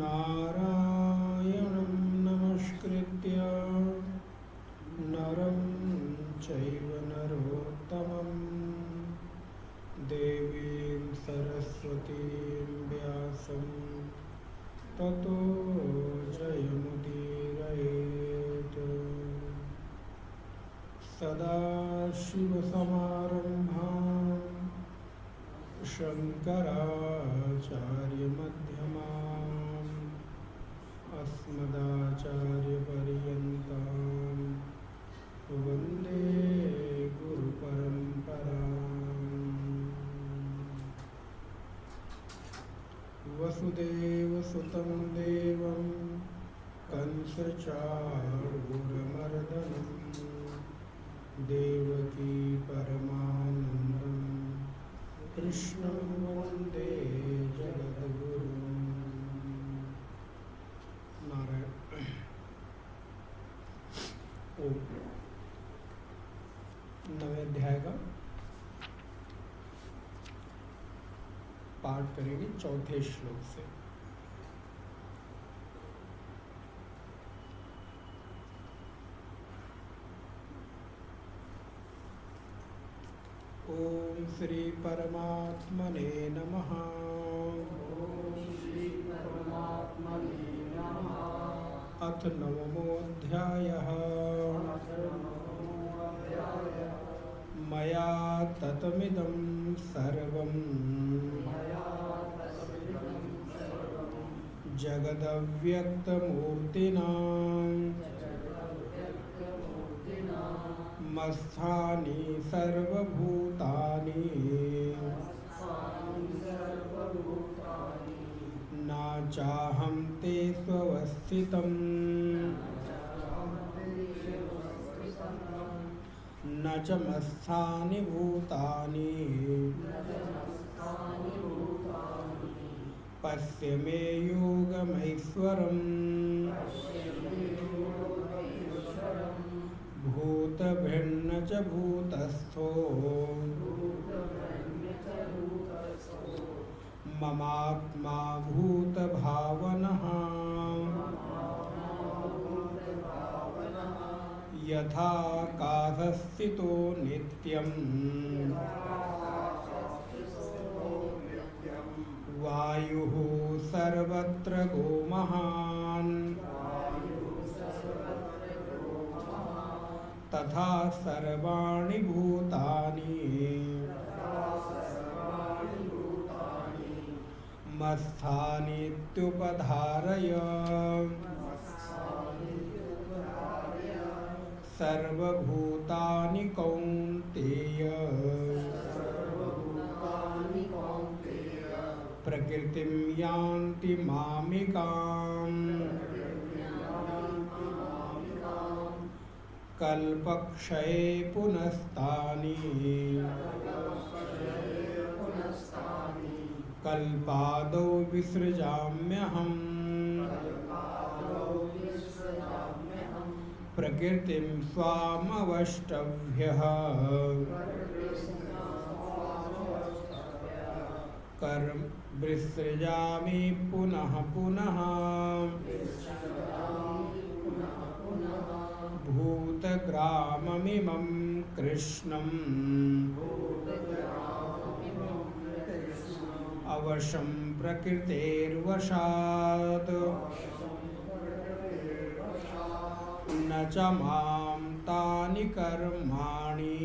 नारायणं नमस्कृत्य नरं चैव नरोत्तमं देवीं सरस्वतीं व्यासं ततो जयमुदीरयेत्। सदाशिवसमारम्भां शङ्कराचार्यमध्यमाम् अस्मदाचार्यपर्यन्तां वन्दे गुरुपरम्पराम्। वसुदेवसुतं देवं कंसचाणूरमर्दनं देवकी परमानन्दं कृष्णं वन्दे जगद्गुरुं। नारायण। ओम। नवे अध्याय का पाठ करेंगे चौथे श्लोक से। ओम श्री परमात्मने नमः। ओम श्री परमात्मने नमः। अथ नवमोऽध्यायः। मया ततमिदं सर्वं जगदव्यक्तमूर्तिना मत्स्थानि सर्वभूतानि न चाहं ते स्वस्थितम् न च मत्स्थानि भूतानि पश्य मे योगमैश्वरम् भूतभिन्न च भूतस्थो ममात्मा भूतभावनः यथाकाशस्थितो नित्यं वायुः सर्वत्र गोमहान् तथा सर्वाणि भूतानि मत्स्थानीत्युपधारय सर्वभूतानि कौन्तेय प्रकृतिं यान्ति मामिकाम् कल्पक्षये पुनस्तानि कल्पादौ विसृजाम्यहम् प्रकृतिं स्वामवष्टभ्यः कर्म विसृजामि पुनः पुनः भूतग्राममिमं कृष्णम् अवशं प्रकृतेर्वशात् न च मां तानि कर्माणि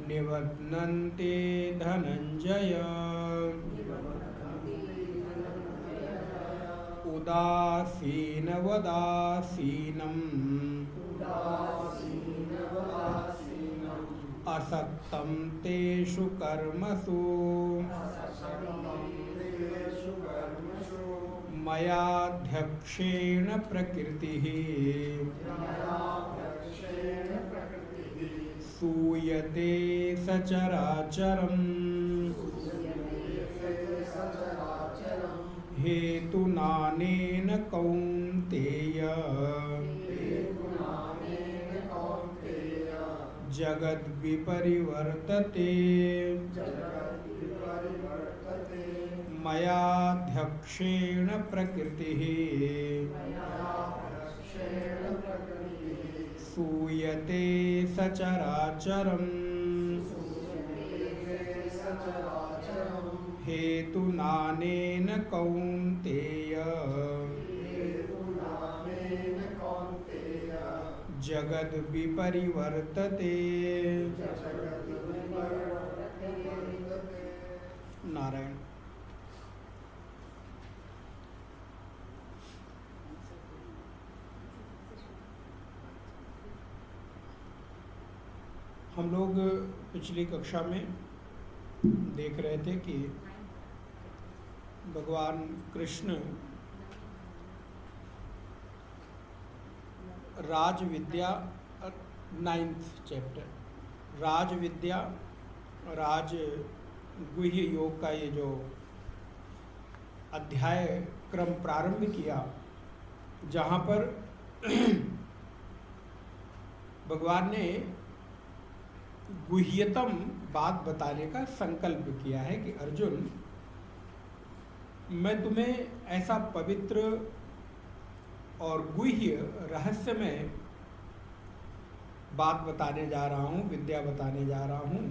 निबध्नन्ति धनञ्जय उदासीनवदासीनम् असक्तं तेषु कर्मसु मयाध्यक्षेण प्रकृतिः सूयते सचराचरम् हेतुनानेन कौन्तेय जगद्विपरिवर्तते मयाध्यक्षेण प्रकृतिः सूयते सचराचरम् हेतुनानेन कौन्तेय जगद् विपरिवर्तते। नारायण। हम लोग पिछली कक्षा में देख रहे थे कि भगवान कृष्ण राज विद्या 9th चैप्टर राज विद्या राज गुह्य योग का ये जो अध्याय क्रम प्रारंभ किया, जहाँ पर भगवान ने गुह्यतम बात बताने का संकल्प किया है कि अर्जुन, मैं तुम्हें ऐसा पवित्र और गुह्य रहस्यमय बात बताने जा रहा हूँ, विद्या बताने जा रहा हूँ,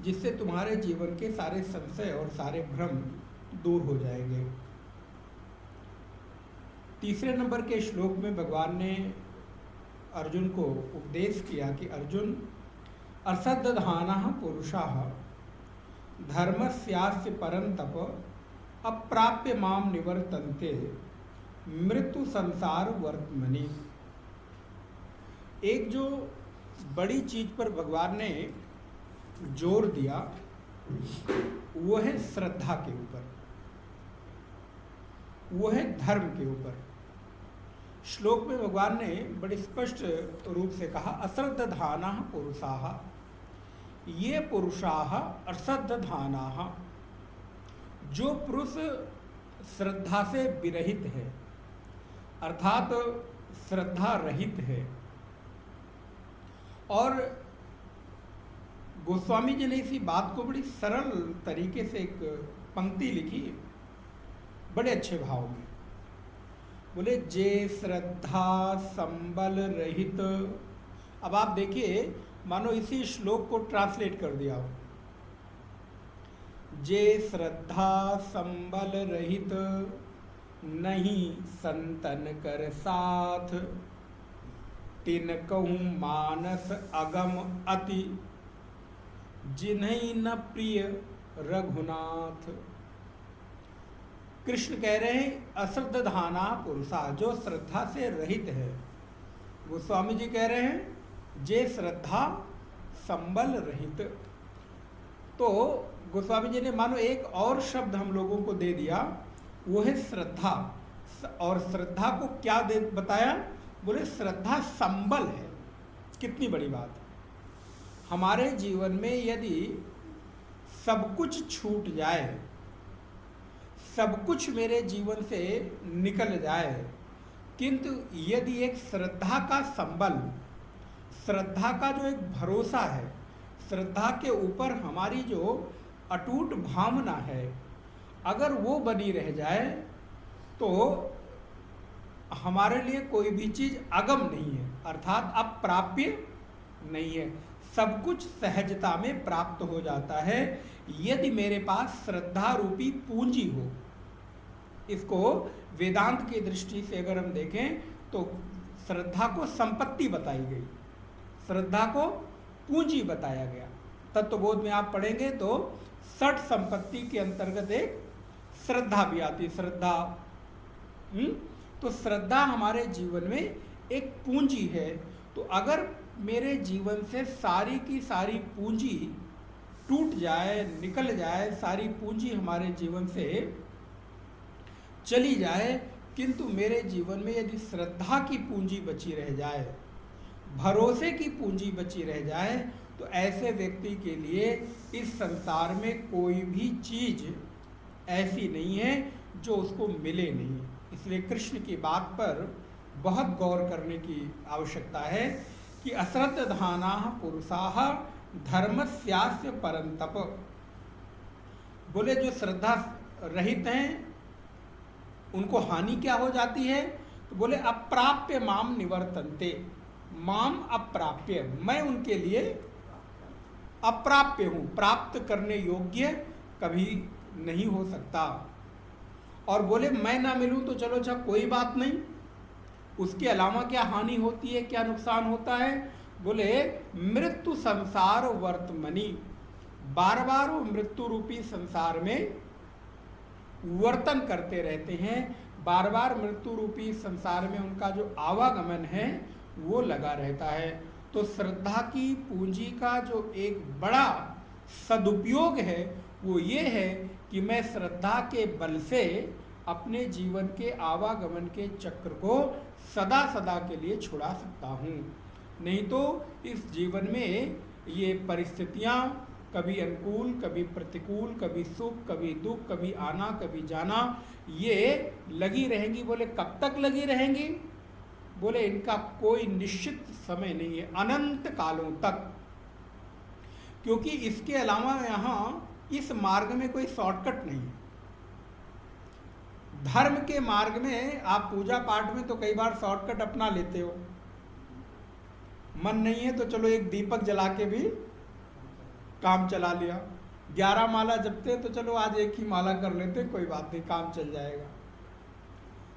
जिससे तुम्हारे जीवन के सारे संशय और सारे भ्रम दूर हो जाएंगे। तीसरे नंबर के श्लोक में भगवान ने अर्जुन को उपदेश किया कि अर्जुन, असद्दधानः पुरुषाः धर्मस्यास्य परन्तप अप्राप्य माम निवर्तन्ते मृत्यु संसार वर्तमनि। एक जो बड़ी चीज पर भगवान ने जोर दिया वो है श्रद्धा के ऊपर, वो है धर्म के ऊपर। श्लोक में भगवान ने बड़े स्पष्ट रूप से कहा, अश्रद्धानाः पुरुषाः, ये पुरुषाः अश्रद्धानाः, जो पुरुष श्रद्धा से विरहित है अर्थात श्रद्धा रहित है। और गोस्वामी जी ने इसी बात को बड़ी सरल तरीके से एक पंक्ति लिखी, बड़े अच्छे भाव में। बोले, जे श्रद्धा संबल रहित। अब आप देखिए, मानो इसी श्लोक को ट्रांसलेट कर दिया हो। जे श्रद्धा संबल रहित नहीं संतन कर साथ, तिन कहूँ मानस अगम अति, जिन्हीं न प्रिय रघुनाथ। कृष्ण कह रहे हैं अश्रद्धाना पुरुषा, जो श्रद्धा से रहित है। गोस्वामी जी कह रहे हैं जे श्रद्धा संबल रहित। तो गोस्वामी जी ने मानो एक और शब्द हम लोगों को दे दिया, वो है श्रद्धा। और श्रद्धा को क्या दे बताया? बोले श्रद्धा संबल है। कितनी बड़ी बात। हमारे जीवन में यदि सब कुछ छूट जाए, सब कुछ मेरे जीवन से निकल जाए, किंतु यदि एक श्रद्धा का संबल, श्रद्धा का जो एक भरोसा है, श्रद्धा के ऊपर हमारी जो अटूट भावना है, अगर वो बनी रह जाए तो हमारे लिए कोई भी चीज़ अगम नहीं है, अर्थात अप्राप्य नहीं है। सब कुछ सहजता में प्राप्त हो जाता है यदि मेरे पास श्रद्धा रूपी पूंजी हो। इसको वेदांत की दृष्टि से अगर हम देखें तो श्रद्धा को संपत्ति बताई गई, श्रद्धा को पूंजी बताया गया। तत्वबोध में आप पढ़ेंगे तो 60 संपत्ति के अंतर्गत एक श्रद्धा भी आती है। श्रद्धा तो श्रद्धा हमारे जीवन में एक पूंजी है। तो अगर मेरे जीवन से सारी की सारी पूंजी टूट जाए, निकल जाए, सारी पूंजी हमारे जीवन से चली जाए, किंतु मेरे जीवन में यदि श्रद्धा की पूंजी बची रह जाए, भरोसे की पूंजी बची रह जाए, तो ऐसे व्यक्ति के लिए इस संसार में कोई भी चीज़ ऐसी नहीं है जो उसको मिले नहीं। इसलिए कृष्ण की बात पर बहुत गौर करने की आवश्यकता है कि अश्रद्धानाः पुरुषाः धर्मस्यास्य परन्तप, बोले जो श्रद्धा रहित हैं उनको हानि क्या हो जाती है? तो बोले अप्राप्य माम निवर्तन्ते, माम अप्राप्य, मैं उनके लिए अप्राप्य हूँ, प्राप्त करने योग्य कभी नहीं हो सकता। और बोले मैं ना मिलूँ तो चलो अच्छा कोई बात नहीं, उसके अलावा क्या हानि होती है, क्या नुकसान होता है? बोले मृत्यु संसार वर्तमनी, बार बार वो मृत्यु रूपी संसार में वर्तन करते रहते हैं, बार बार मृत्यु रूपी संसार में उनका जो आवागमन है वो लगा रहता है। तो श्रद्धा की पूंजी का जो एक बड़ा सदुपयोग है वो ये है कि मैं श्रद्धा के बल से अपने जीवन के आवागमन के चक्र को सदा सदा के लिए छुड़ा सकता हूँ। नहीं तो इस जीवन में ये परिस्थितियाँ कभी अनुकूल, कभी प्रतिकूल, कभी सुख, कभी दुख, कभी आना, कभी जाना, ये लगी रहेंगी। बोले कब तक लगी रहेंगी? बोले इनका कोई निश्चित समय नहीं है, अनंत कालों तक। क्योंकि इसके अलावा यहाँ इस मार्ग में कोई शॉर्टकट नहीं है। धर्म के मार्ग में आप पूजा पाठ में तो कई बार शॉर्टकट अपना लेते हो, मन नहीं है तो चलो एक दीपक जला के भी काम चला लिया, 11 माला जपते तो चलो आज एक ही माला कर लेते, कोई बात नहीं, काम चल जाएगा।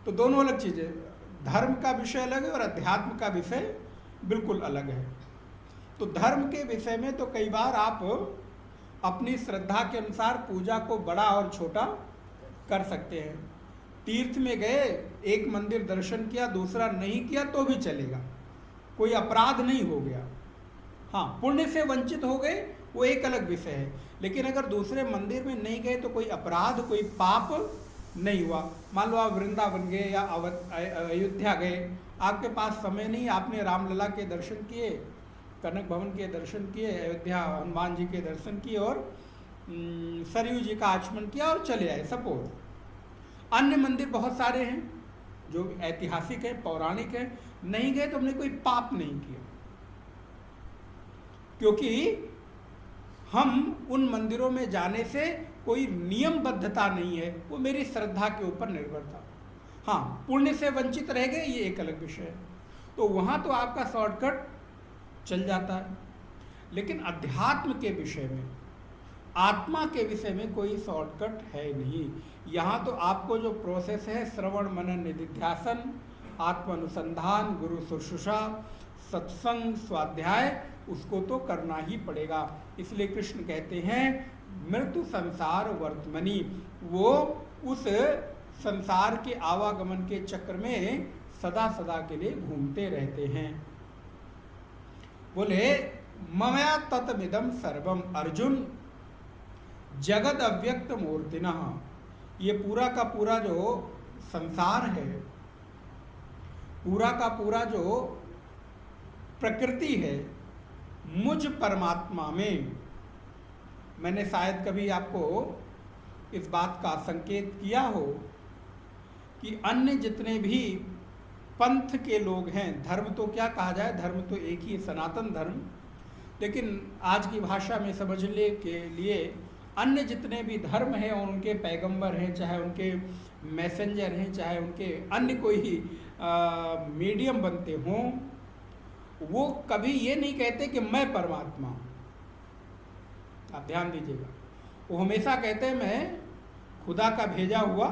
तो दोनों अलग चीजें, धर्म का विषय अलग है और अध्यात्म का विषय बिल्कुल अलग है। तो धर्म के विषय में तो कई बार आप अपनी श्रद्धा के अनुसार पूजा को बड़ा और छोटा कर सकते हैं। तीर्थ में गए, एक मंदिर दर्शन किया, दूसरा नहीं किया तो भी चलेगा, कोई अपराध नहीं हो गया। हाँ, पुण्य से वंचित हो गए वो एक अलग विषय है, लेकिन अगर दूसरे मंदिर में नहीं गए तो कोई अपराध, कोई पाप नहीं हुआ। मान लो आप वृंदावन गए या अयोध्या गए, आपके पास समय नहीं, आपने रामलला के दर्शन किए, कनक भवन के दर्शन किए, अयोध्या हनुमान जी के दर्शन किए और सरयू जी का आचमन किया और चले आए। सपोज अन्य मंदिर बहुत सारे हैं जो ऐतिहासिक है, पौराणिक है, नहीं गए तो हमने कोई पाप नहीं किया, क्योंकि हम उन मंदिरों में जाने से कोई नियमबद्धता नहीं है, वो मेरी श्रद्धा के ऊपर निर्भर था। हाँ, पुण्य से वंचित रह गए ये एक अलग विषय है, तो वहाँ तो आपका शॉर्टकट चल जाता है। लेकिन अध्यात्म के विषय में, आत्मा के विषय में कोई शॉर्टकट है नहीं। यहाँ तो आपको जो प्रोसेस है, श्रवण मनन निधिध्यासन, आत्म अनुसंधान, गुरु शुश्रूषा, सत्संग, स्वाध्याय, उसको तो करना ही पड़ेगा। इसलिए कृष्ण कहते हैं मृत्यु संसार वर्तमनी, वो उस संसार के आवागमन के चक्र में सदा सदा के लिए घूमते रहते हैं। बोले ममया ततमिदं सर्वम अर्जुन जगद अव्यक्त मूर्तिनः, ये पूरा का पूरा जो संसार है, पूरा का पूरा जो प्रकृति है, मुझ परमात्मा में, मैंने शायद कभी आपको इस बात का संकेत किया हो कि अन्य जितने भी पंथ के लोग हैं, धर्म तो क्या कहा जाए, धर्म तो एक ही सनातन धर्म, लेकिन आज की भाषा में समझने के लिए अन्य जितने भी धर्म हैं और उनके पैगंबर हैं, चाहे उनके मैसेंजर हैं, चाहे उनके अन्य कोई मीडियम बनते हों, वो कभी ये नहीं कहते कि मैं परमात्मा हूँ। आप ध्यान दीजिएगा, वो हमेशा कहते हैं मैं खुदा का भेजा हुआ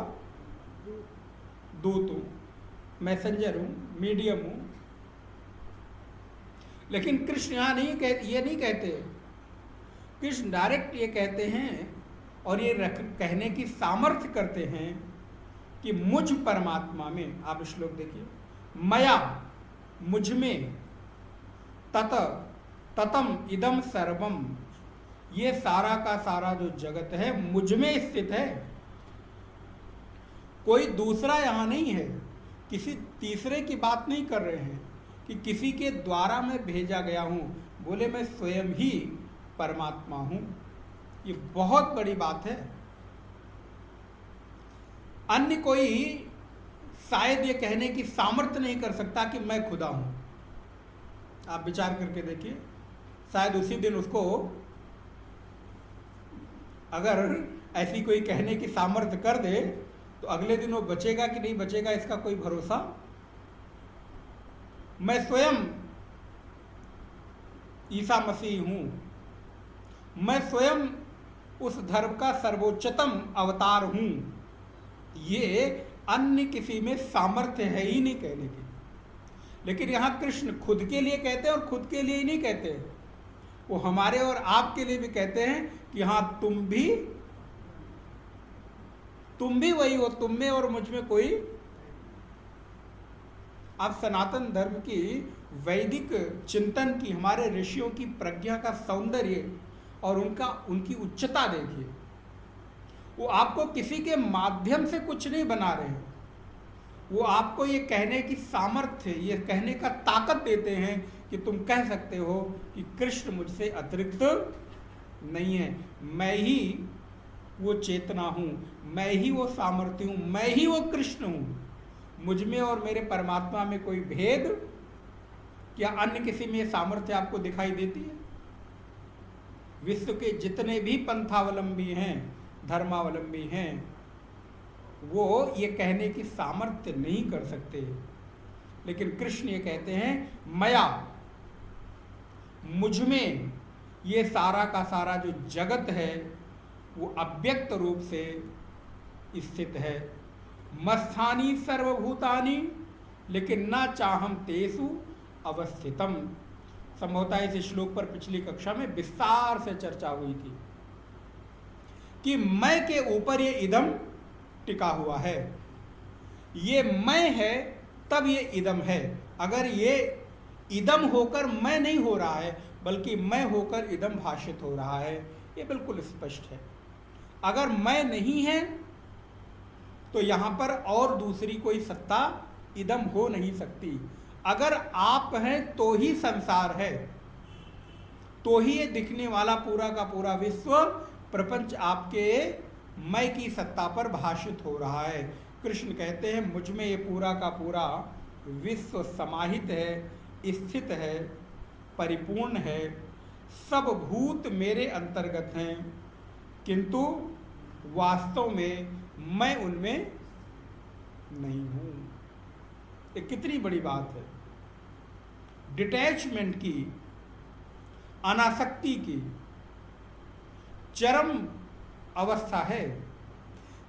दूत हूँ, मैसेंजर हूँ, मीडियम हूँ। लेकिन कृष्ण यहाँ ये नहीं कहते। कृष्ण डायरेक्ट ये कहते हैं और ये कहने की सामर्थ्य करते हैं कि मुझ परमात्मा में, आप श्लोक देखिए, मया, मुझ में, ततम इदम सर्वम, ये सारा का सारा जो जगत है मुझ में स्थित है, कोई दूसरा यहाँ नहीं है, किसी तीसरे की बात नहीं कर रहे हैं कि किसी के द्वारा मैं भेजा गया हूँ। बोले मैं स्वयं ही परमात्मा हूँ। ये बहुत बड़ी बात है। अन्य कोई शायद ये कहने की सामर्थ्य नहीं कर सकता कि मैं खुदा हूँ। आप विचार करके देखिए, शायद उसी दिन उसको अगर ऐसी कोई कहने की सामर्थ्य कर दे तो अगले दिन वो बचेगा कि नहीं बचेगा इसका कोई भरोसा। मैं स्वयं ईसा मसीह हूं, मैं स्वयं उस धर्म का सर्वोच्चतम अवतार हूं, ये अन्य किसी में सामर्थ्य है ही नहीं कहने की। लेकिन यहां कृष्ण खुद के लिए कहते हैं और खुद के लिए ही नहीं कहते, वो हमारे और आपके लिए भी कहते हैं कि हाँ तुम भी वही हो, तुम में और मुझ में कोई। आप सनातन धर्म की वैदिक चिंतन की, हमारे ऋषियों की प्रज्ञा का सौंदर्य और उनकी उच्चता देखिए। वो आपको किसी के माध्यम से कुछ नहीं बना रहे हैं, वो आपको ये कहने की सामर्थ्य, ये कहने का ताकत देते हैं कि तुम कह सकते हो कि कृष्ण मुझसे अतिरिक्त नहीं है, मैं ही वो चेतना हूँ, मैं ही वो सामर्थ्य हूँ, मैं ही वो कृष्ण हूँ। मुझ में और मेरे परमात्मा में कोई भेद, क्या अन्य किसी में सामर्थ्य आपको दिखाई देती है? विश्व के जितने भी पंथावलंबी हैं, धर्मावलंबी हैं, वो ये कहने की सामर्थ्य नहीं कर सकते। लेकिन कृष्ण ये कहते हैं मया, मुझ में ये सारा का सारा जो जगत है वो अव्यक्त रूप से स्थित है। मस्थानी सर्वभूतानि लेकिन न चाहम तेसु अवस्थितम। संभवतः इस श्लोक पर पिछली कक्षा में विस्तार से चर्चा हुई थी कि मैं के ऊपर ये इदम टिका हुआ है। ये मैं है तब ये इदम है। अगर ये इदम होकर मैं नहीं हो रहा है बल्कि मैं होकर इदम भाषित हो रहा है, ये बिल्कुल स्पष्ट है। अगर मैं नहीं है तो यहां पर और दूसरी कोई सत्ता इदम हो नहीं सकती। अगर आप हैं तो ही संसार है, तो ही ये दिखने वाला पूरा का पूरा विश्व प्रपंच आपके मैं की सत्ता पर भाषित हो रहा है। कृष्ण कहते हैं मुझ में ये पूरा का पूरा विश्व समाहित है, स्थित है, परिपूर्ण है, सब भूत मेरे अंतर्गत हैं, किंतु वास्तव में मैं उनमें नहीं हूं। ये कितनी बड़ी बात है। डिटैचमेंट की, अनासक्ति की चरम अवस्था है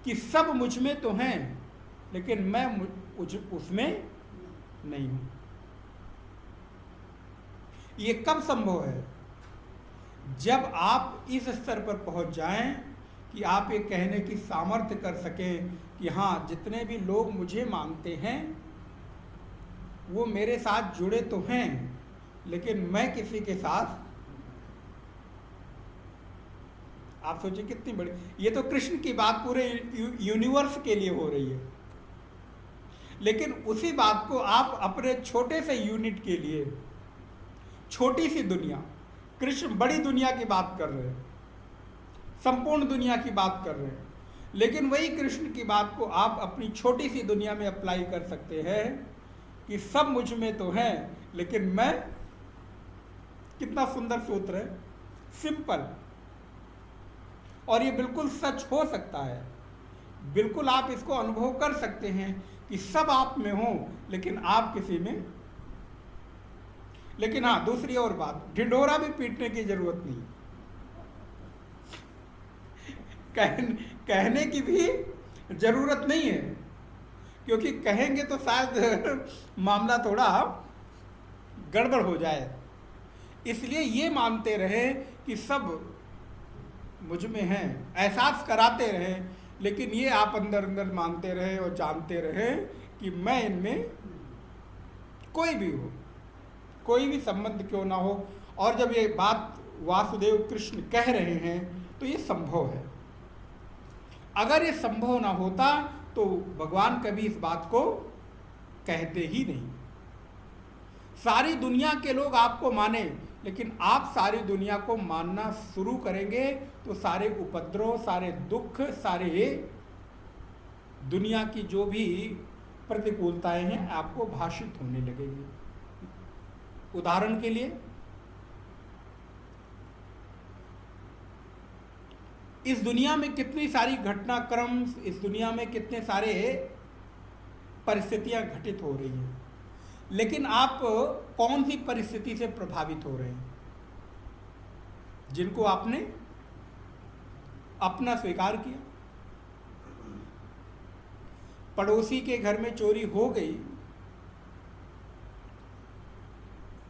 कि सब मुझ में तो हैं लेकिन मैं उसमें नहीं हूं। ये कब संभव है? जब आप इस स्तर पर पहुंच जाएं कि आप ये कहने की सामर्थ्य कर सकें कि हाँ, जितने भी लोग मुझे मानते हैं वो मेरे साथ जुड़े तो हैं लेकिन मैं किसी के साथ। आप सोचिए कितनी बड़ी, ये तो कृष्ण की बात पूरे यूनिवर्स के लिए हो रही है, लेकिन उसी बात को आप अपने छोटे से यूनिट के लिए, छोटी सी दुनिया, कृष्ण बड़ी दुनिया की बात कर रहे हैं, संपूर्ण दुनिया की बात कर रहे हैं, लेकिन वही कृष्ण की बात को आप अपनी छोटी सी दुनिया में अप्लाई कर सकते हैं कि सब मुझ में तो हैं लेकिन मैं। कितना सुंदर सूत्र है, सिंपल, और ये बिल्कुल सच हो सकता है। बिल्कुल आप इसको अनुभव कर सकते हैं कि सब आप में हो लेकिन आप किसी में। लेकिन हाँ, दूसरी और बात, ढिंढोरा भी पीटने की जरूरत नहीं, कहने की भी जरूरत नहीं है, क्योंकि कहेंगे तो शायद मामला थोड़ा गड़बड़ हो जाए। इसलिए ये मानते रहे कि सब मुझ में हैं, एहसास कराते रहे, लेकिन ये आप अंदर अंदर मानते रहे और जानते रहे कि मैं इनमें, कोई भी हो, कोई भी संबंध क्यों ना हो। और जब ये बात वासुदेव कृष्ण कह रहे हैं तो ये संभव है। अगर ये संभव ना होता तो भगवान कभी इस बात को कहते ही नहीं। सारी दुनिया के लोग आपको माने, लेकिन आप सारी दुनिया को मानना शुरू करेंगे तो सारे उपद्रव, सारे दुख, सारे दुनिया की जो भी प्रतिकूलताएं हैं आपको भाषित होने लगेगी। उदाहरण के लिए इस दुनिया में कितनी सारी घटनाक्रम, इस दुनिया में कितने सारे परिस्थितियां घटित हो रही हैं, लेकिन आप कौन सी परिस्थिति से प्रभावित हो रहे हैं जिनको आपने अपना स्वीकार किया? पड़ोसी के घर में चोरी हो गई,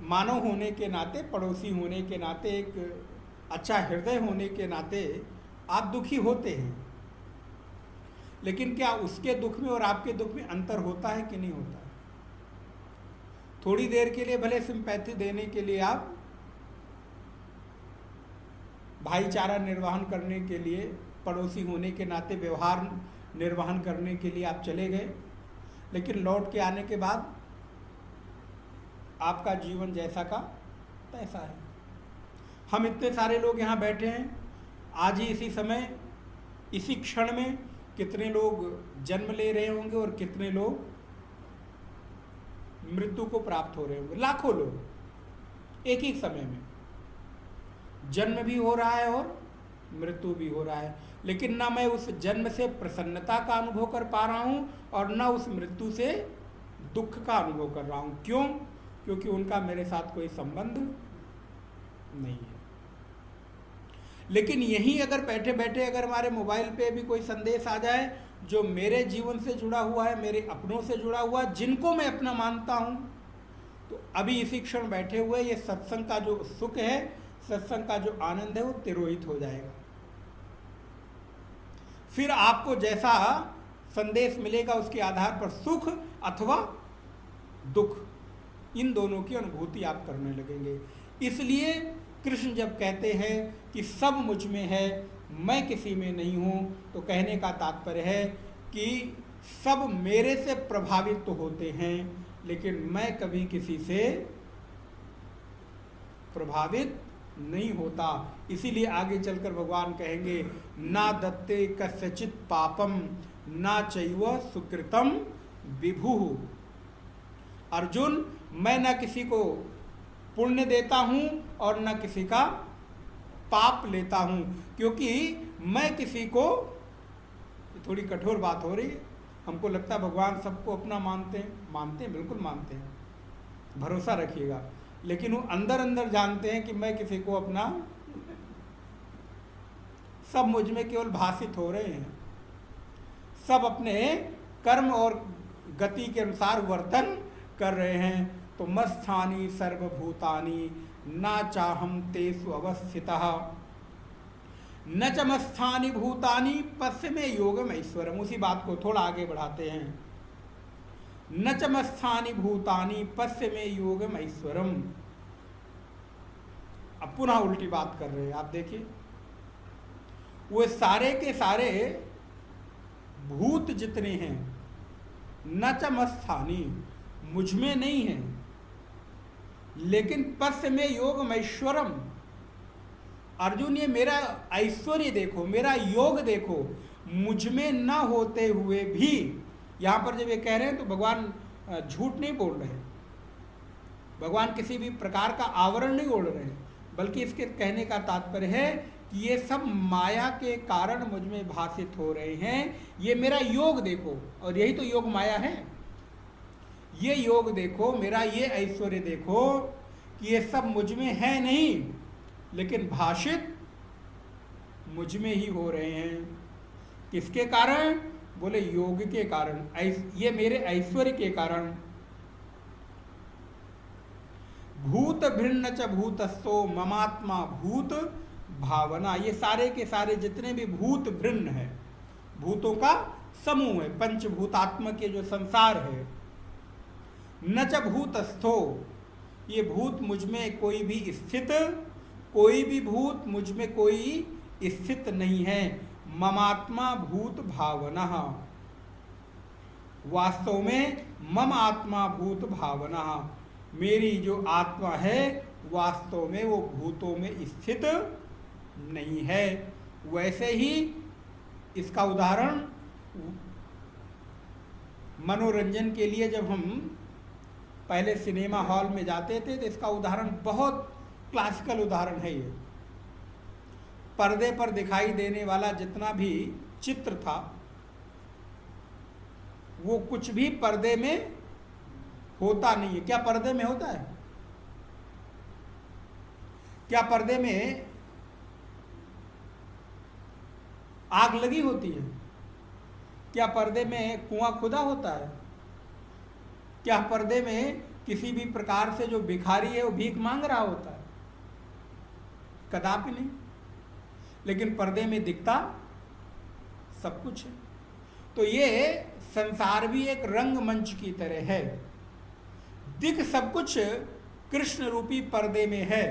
मानव होने के नाते, पड़ोसी होने के नाते, एक अच्छा हृदय होने के नाते आप दुखी होते हैं, लेकिन क्या उसके दुख में और आपके दुख में अंतर होता है कि नहीं होता है? थोड़ी देर के लिए भले सिंपैथी देने के लिए आप भाईचारा निर्वहन करने के लिए, पड़ोसी होने के नाते व्यवहार निर्वहन करने के लिए आप चले गए, लेकिन लौट के आने के बाद आपका जीवन जैसा का तैसा है। हम इतने सारे लोग यहाँ बैठे हैं, आज ही इसी समय, इसी क्षण में कितने लोग जन्म ले रहे होंगे और कितने लोग मृत्यु को प्राप्त हो रहे होंगे। लाखों लोग एक ही समय में, जन्म भी हो रहा है और मृत्यु भी हो रहा है, लेकिन ना मैं उस जन्म से प्रसन्नता का अनुभव कर पा रहा हूँ और ना उस मृत्यु से दुख का अनुभव कर रहा हूँ। क्यों? क्योंकि उनका मेरे साथ कोई संबंध नहीं है। लेकिन यहीं अगर बैठे बैठे अगर हमारे मोबाइल पे भी कोई संदेश आ जाए जो मेरे जीवन से जुड़ा हुआ है, मेरे अपनों से जुड़ा हुआ है, जिनको मैं अपना मानता हूँ, तो अभी इसी क्षण बैठे हुए ये सत्संग का जो सुख है, सत्संग का जो आनंद है, वो तिरोहित हो जाएगा। फिर आपको जैसा संदेश मिलेगा उसके आधार पर सुख अथवा दुख, इन दोनों की अनुभूति आप करने लगेंगे। इसलिए कृष्ण जब कहते हैं कि सब मुझ में है, मैं किसी में नहीं हूँ, तो कहने का तात्पर्य है कि सब मेरे से प्रभावित तो होते हैं, लेकिन मैं कभी किसी से प्रभावित नहीं होता। इसीलिए आगे चलकर भगवान कहेंगे, ना दत्ते कस्यचित् पापम ना चैव सुकृतम विभु। अर्जुन, मैं ना किसी को पुण्य देता हूँ और ना किसी का पाप लेता हूँ, क्योंकि मैं किसी को, थोड़ी कठोर बात हो रही है, हमको लगता है भगवान सबको अपना मानते हैं, बिल्कुल मानते हैं, भरोसा रखिएगा, लेकिन वो अंदर अंदर जानते हैं कि मैं किसी को अपना, सब मुझ में केवल भाषित हो रहे हैं, सब अपने कर्म और गति के अनुसार वर्तन कर रहे हैं। तो मत्स्थानि सर्वभूतानि ना चाहम तेषु अवस्थितः न च मत्स्थानि भूतानि पश्य में योगम ऐश्वरम। उसी बात को थोड़ा आगे बढ़ाते हैं, न च मत्स्थानि भूतानि पश्य में योगम ऐश्वरम। अब पुनः उल्टी बात कर रहे हैं, आप देखिए, वो सारे के सारे भूत जितने हैं, न च मत्स्थानि, मुझ में नहीं है, लेकिन पश्य में योगम ऐश्वरम। अर्जुन, ये मेरा ऐश्वर्य देखो, मेरा योग देखो, मुझ में न होते हुए भी। यहाँ पर जब ये कह रहे हैं तो भगवान झूठ नहीं बोल रहे, भगवान किसी भी प्रकार का आवरण नहीं ओढ़ रहे, बल्कि इसके कहने का तात्पर्य है कि ये सब माया के कारण मुझ में भाषित हो रहे हैं। ये मेरा योग देखो, और यही तो योग माया है। ये योग देखो, मेरा ये ऐश्वर्य देखो कि ये सब मुझ में है नहीं, लेकिन भाषित मुझ में ही हो रहे हैं। किसके कारण? बोले योग के कारण, ये मेरे ऐश्वर्य के कारण। भूत भिन्न च भूतस्थो ममात्मा भूत भावना। ये सारे के सारे जितने भी भूत भिन्न है, भूतों का समूह है, पंचभूतात्मक के जो संसार है। न च भूतस्थो, ये भूत मुझ में कोई भी स्थित, कोई भी भूत मुझ में कोई स्थित नहीं है। ममात्मा भूत भावना, वास्तव में मम आत्मा भूत भावना, मेरी जो आत्मा है वास्तव में वो भूतों में स्थित नहीं है। वैसे ही इसका उदाहरण मनोरंजन के लिए जब हम पहले सिनेमा हॉल में जाते थे तो इसका उदाहरण बहुत क्लासिकल उदाहरण है ये। पर्दे पर दिखाई देने वाला जितना भी चित्र था वो कुछ भी पर्दे में होता नहीं है। क्या पर्दे में होता है? क्या पर्दे में आग लगी होती है? क्या पर्दे में कुआं खुदा होता है? क्या पर्दे में किसी भी प्रकार से जो भिखारी है वो भीख मांग रहा होता है? कदापि नहीं। लेकिन पर्दे में दिखता सब कुछ है। तो ये संसार भी एक रंगमंच की तरह है। दिख सब कुछ कृष्ण रूपी पर्दे में है।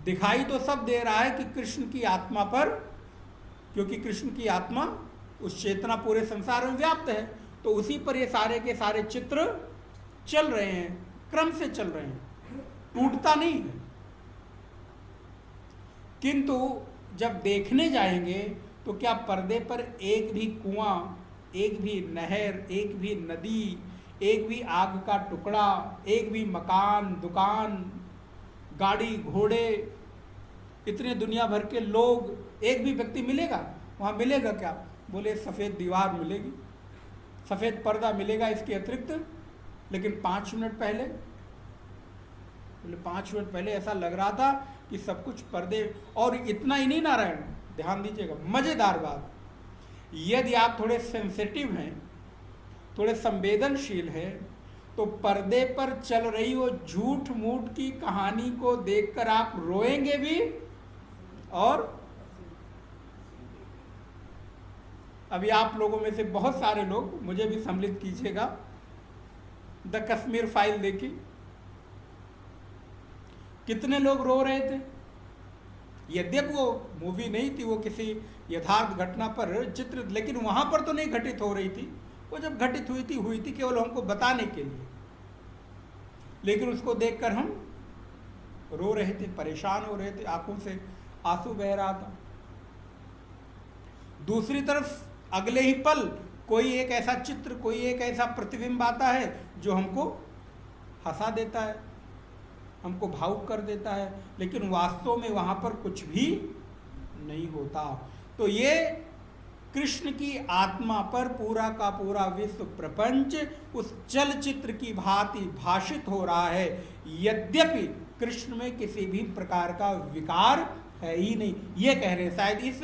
दिखाई तो सब दे रहा है कि कृष्ण की आत्मा पर, क्योंकि कृष्ण की आत्मा उस चेतना पूरे संसार में व्याप्त है, तो उसी पर ये सारे के सारे चित्र चल रहे हैं, क्रम से चल रहे हैं, टूटता नहीं है। किंतु जब देखने जाएंगे तो क्या पर्दे पर एक भी कुआं, एक भी नहर, एक भी नदी, एक भी आग का टुकड़ा, एक भी मकान, दुकान, गाड़ी, घोड़े, इतने दुनिया भर के लोग, एक भी व्यक्ति मिलेगा? वहाँ मिलेगा क्या? बोले सफ़ेद दीवार मिलेगी, सफ़ेद पर्दा मिलेगा इसके अतिरिक्त। लेकिन 5 मिनट पहले, बोले 5 मिनट पहले ऐसा लग रहा था कि सब कुछ पर्दे। और इतना ही नहीं नारायण, ध्यान दीजिएगा, मज़ेदार बात, यदि आप थोड़े सेंसिटिव हैं, थोड़े संवेदनशील हैं, तो पर्दे पर चल रही वो झूठ मूठ की कहानी को देखकर आप रोएंगे भी। और अभी आप लोगों में से बहुत सारे लोग, मुझे भी सम्मिलित कीजिएगा, द कश्मीर फाइल देखी, कितने लोग रो रहे थे। यद्यपि वो मूवी नहीं थी, वो किसी यथार्थ घटना पर चित्र, लेकिन वहां पर तो नहीं घटित हो रही थी। वो जब घटित हुई थी केवल हमको बताने के लिए, लेकिन उसको देखकर हम रो रहे थे, परेशान हो रहे थे, आंखों से आंसू बह रहा था। दूसरी तरफ अगले ही पल कोई एक ऐसा चित्र, कोई एक ऐसा प्रतिबिंब आता है जो हमको हंसा देता है, हमको भावुक कर देता है, लेकिन वास्तव में वहाँ पर कुछ भी नहीं होता। तो ये कृष्ण की आत्मा पर पूरा का पूरा विश्व प्रपंच उस चलचित्र की भांति भाषित हो रहा है। यद्यपि कृष्ण में किसी भी प्रकार का विकार है ही नहीं, ये कह रहे हैं। शायद इस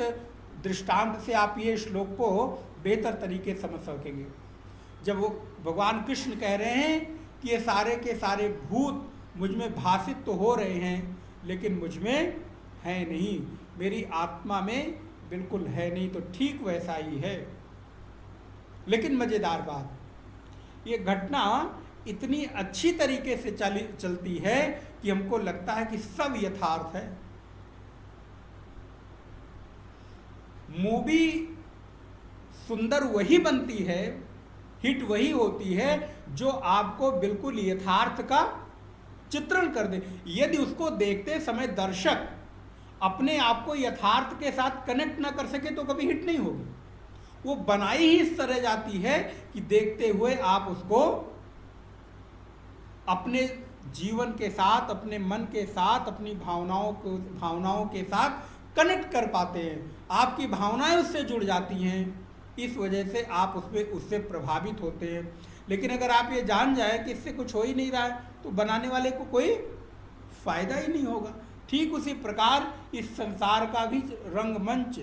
दृष्टांत से आप ये श्लोक को बेहतर तरीके से समझ सकेंगे। जब वो भगवान कृष्ण कह रहे हैं कि ये सारे के सारे भूत मुझ में भाषित तो हो रहे हैं, लेकिन मुझ में है नहीं, मेरी आत्मा में बिल्कुल है नहीं, तो ठीक वैसा ही है। लेकिन मज़ेदार बात, ये घटना इतनी अच्छी तरीके से चलती है कि हमको लगता है कि सब यथार्थ है। मूवी सुंदर वही बनती है, हिट वही होती है जो आपको बिल्कुल यथार्थ का चित्रण कर दे। यदि उसको देखते समय दर्शक अपने आप को यथार्थ के साथ कनेक्ट ना कर सके तो कभी हिट नहीं होगी। वो बनाई ही इस तरह जाती है कि देखते हुए आप उसको अपने जीवन के साथ, अपने मन के साथ, अपनी भावनाओं के साथ कनेक्ट कर पाते हैं। आपकी भावनाएं उससे जुड़ जाती हैं, इस वजह से आप उससे प्रभावित होते हैं। लेकिन अगर आप ये जान जाए कि इससे कुछ हो ही नहीं रहा है तो बनाने वाले को कोई फायदा ही नहीं होगा। ठीक उसी प्रकार इस संसार का भी रंगमंच,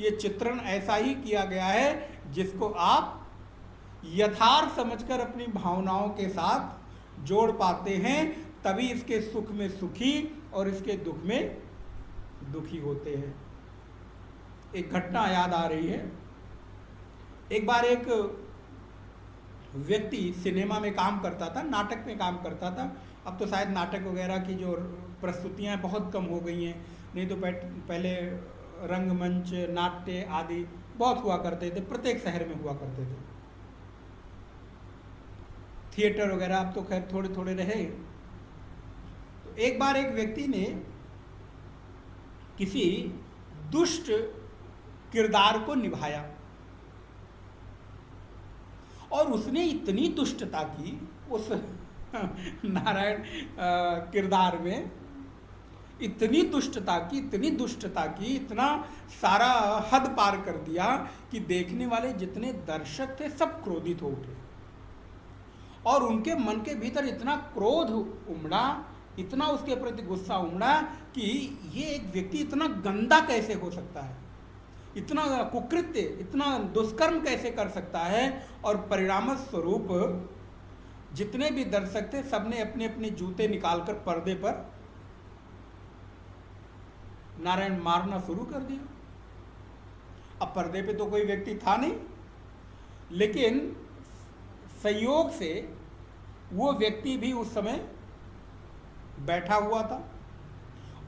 ये चित्रण ऐसा ही किया गया है जिसको आप यथार्थ समझकर अपनी भावनाओं के साथ जोड़ पाते हैं, तभी इसके सुख में सुखी और इसके दुख में दुखी होते हैं। एक घटना याद आ रही है। एक बार एक व्यक्ति सिनेमा में काम करता था, नाटक में काम करता था। अब तो शायद नाटक वगैरह की जो प्रस्तुतियाँ बहुत कम हो गई हैं, नहीं तो पहले रंगमंच, नाट्य आदि बहुत हुआ करते थे, प्रत्येक शहर में हुआ करते थे। थिएटर वगैरह अब तो खैर थोड़े थोड़े रहे। तो एक बार एक व्यक्ति ने किसी दुष्ट किरदार को निभाया और उसने इतनी दुष्टता की उस नारायण किरदार में इतनी दुष्टता की, इतना सारा हद पार कर दिया कि देखने वाले जितने दर्शक थे सब क्रोधित हो उठे और उनके मन के भीतर इतना क्रोध उमड़ा, इतना उसके प्रति गुस्सा उमड़ा कि ये एक व्यक्ति इतना गंदा कैसे हो सकता है, इतना कुकृत्य, इतना दुष्कर्म कैसे कर सकता है। और परिणाम स्वरूप जितने भी दर्शक थे सबने अपने अपने जूते निकालकर पर्दे पर नारायण मारना शुरू कर दिया। अब पर्दे पे तो कोई व्यक्ति था नहीं, लेकिन संयोग से वो व्यक्ति भी उस समय बैठा हुआ था।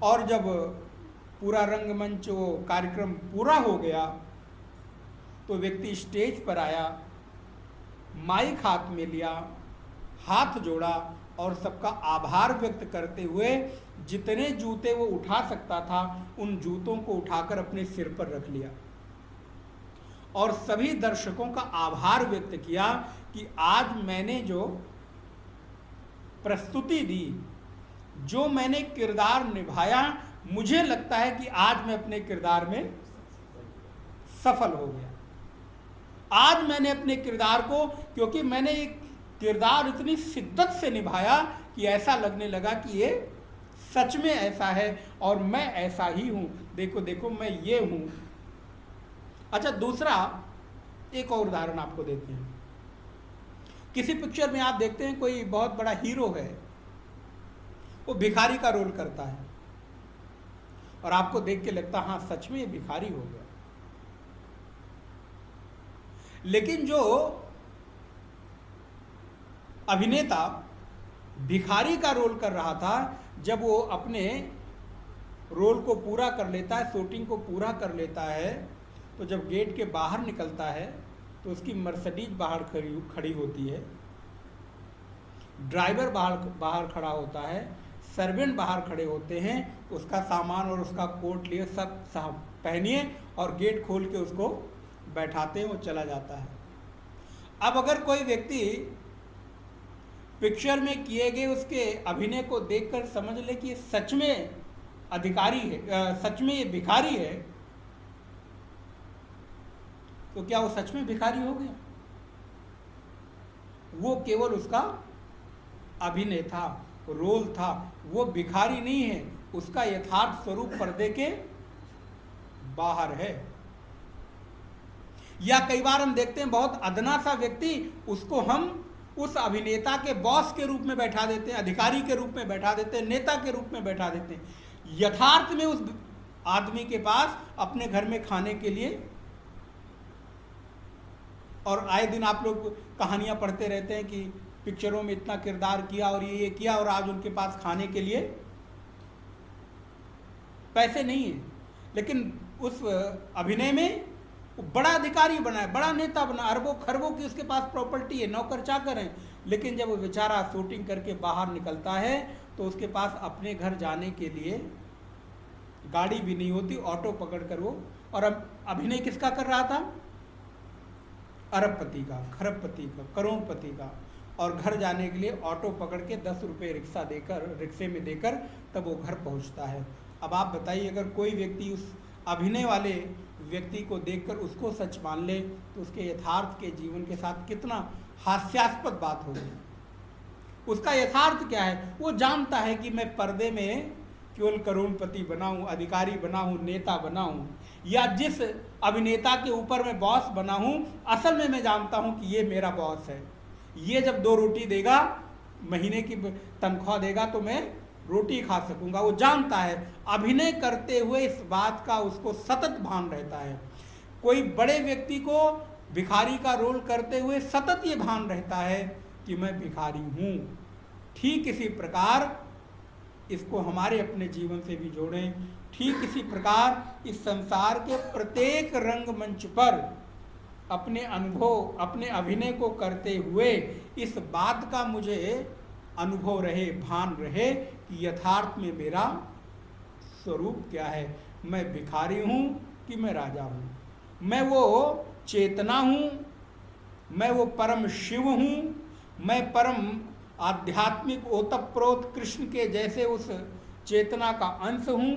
और जब पूरा रंगमंच वो कार्यक्रम पूरा हो गया तो व्यक्ति स्टेज पर आया, माइक हाथ में लिया, हाथ जोड़ा और सबका आभार व्यक्त करते हुए जितने जूते वो उठा सकता था उन जूतों को उठाकर अपने सिर पर रख लिया और सभी दर्शकों का आभार व्यक्त किया कि आज मैंने जो प्रस्तुति दी, जो मैंने किरदार निभाया, मुझे लगता है कि आज मैं अपने किरदार में सफल हो गया। आज मैंने अपने किरदार को, क्योंकि मैंने एक किरदार इतनी शिद्दत से निभाया कि ऐसा लगने लगा कि ये सच में ऐसा है और मैं ऐसा ही हूं, देखो देखो मैं ये हूं। अच्छा, दूसरा एक और उदाहरण आपको देते हैं। किसी पिक्चर में आप देखते हैं कोई बहुत बड़ा हीरो है, वो भिखारी का रोल करता है और आपको देख के लगता हाँ सच में ये भिखारी हो गया। लेकिन जो अभिनेता भिखारी का रोल कर रहा था, जब वो अपने रोल को पूरा कर लेता है, शूटिंग को पूरा कर लेता है, तो जब गेट के बाहर निकलता है तो उसकी मर्सिडीज बाहर खड़ी होती है, ड्राइवर बाहर खड़ा होता है, सर्वेंट बाहर खड़े होते हैं, उसका सामान और उसका कोट लिए सब पहनिए और गेट खोल के उसको बैठाते हैं, वो चला जाता है। अब अगर कोई व्यक्ति पिक्चर में किए गए उसके अभिनय को देखकर समझ ले कि ये सच में अधिकारी है, सच में ये भिखारी है, तो क्या वो सच में भिखारी हो गया? वो केवल उसका अभिनय था, रोल था, वो भिखारी नहीं है, उसका यथार्थ स्वरूप पर्दे के बाहर है। या कई बार हम देखते हैं बहुत अदना सा व्यक्ति, उसको हम उस अभिनेता के बॉस के रूप में बैठा देते हैं, अधिकारी के रूप में बैठा देते हैं, नेता के रूप में बैठा देते हैं। यथार्थ में उस आदमी के पास अपने घर में खाने के लिए, और आए दिन आप लोग कहानियां पढ़ते रहते हैं कि पिक्चरों में इतना किरदार किया और ये किया और आज उनके पास खाने के लिए पैसे नहीं है, लेकिन उस अभिनय में बड़ा अधिकारी बना है, बड़ा नेता बना, अरबों खरबों की उसके पास प्रॉपर्टी है, नौकर चाकर हैं। लेकिन जब वो बेचारा शूटिंग करके बाहर निकलता है तो उसके पास अपने घर जाने के लिए गाड़ी भी नहीं होती, ऑटो पकड़कर वो, और अब अभिनय किसका कर रहा था? अरबपति का, खरबपति का, करोड़पति का। और घर जाने के लिए ऑटो पकड़ के 10 रुपये रिक्शे में देकर तब वो घर पहुंचता है। अब आप बताइए, अगर कोई व्यक्ति उस अभिनय वाले व्यक्ति को देखकर उसको सच मान ले तो उसके यथार्थ के जीवन के साथ कितना हास्यास्पद बात होगी। उसका यथार्थ क्या है? वो जानता है कि मैं पर्दे में केवल करोड़पति बना हूँ, अधिकारी बना हूँ, नेता बना हूँ, या जिस अभिनेता के ऊपर मैं बॉस बना हूँ, असल में मैं जानता हूँ कि ये मेरा बॉस है। ये जब 2 रोटी देगा, महीने की तनख्वाह देगा तो मैं रोटी खा सकूंगा। वो जानता है, अभिनय करते हुए इस बात का उसको सतत भान रहता है। कोई बड़े व्यक्ति को भिखारी का रोल करते हुए सतत ये भान रहता है कि मैं भिखारी हूँ। ठीक इसी प्रकार इसको हमारे अपने जीवन से भी जोड़ें। ठीक इसी प्रकार इस संसार के प्रत्येक रंगमंच पर अपने अनुभव, अपने अभिनय को करते हुए इस बात का मुझे अनुभव रहे, भान रहे कि यथार्थ में मेरा स्वरूप क्या है। मैं भिखारी हूँ कि मैं राजा हूँ, मैं वो चेतना हूँ, मैं वो परम शिव हूँ, मैं परम आध्यात्मिक ओतप्रोत कृष्ण के जैसे उस चेतना का अंश हूँ,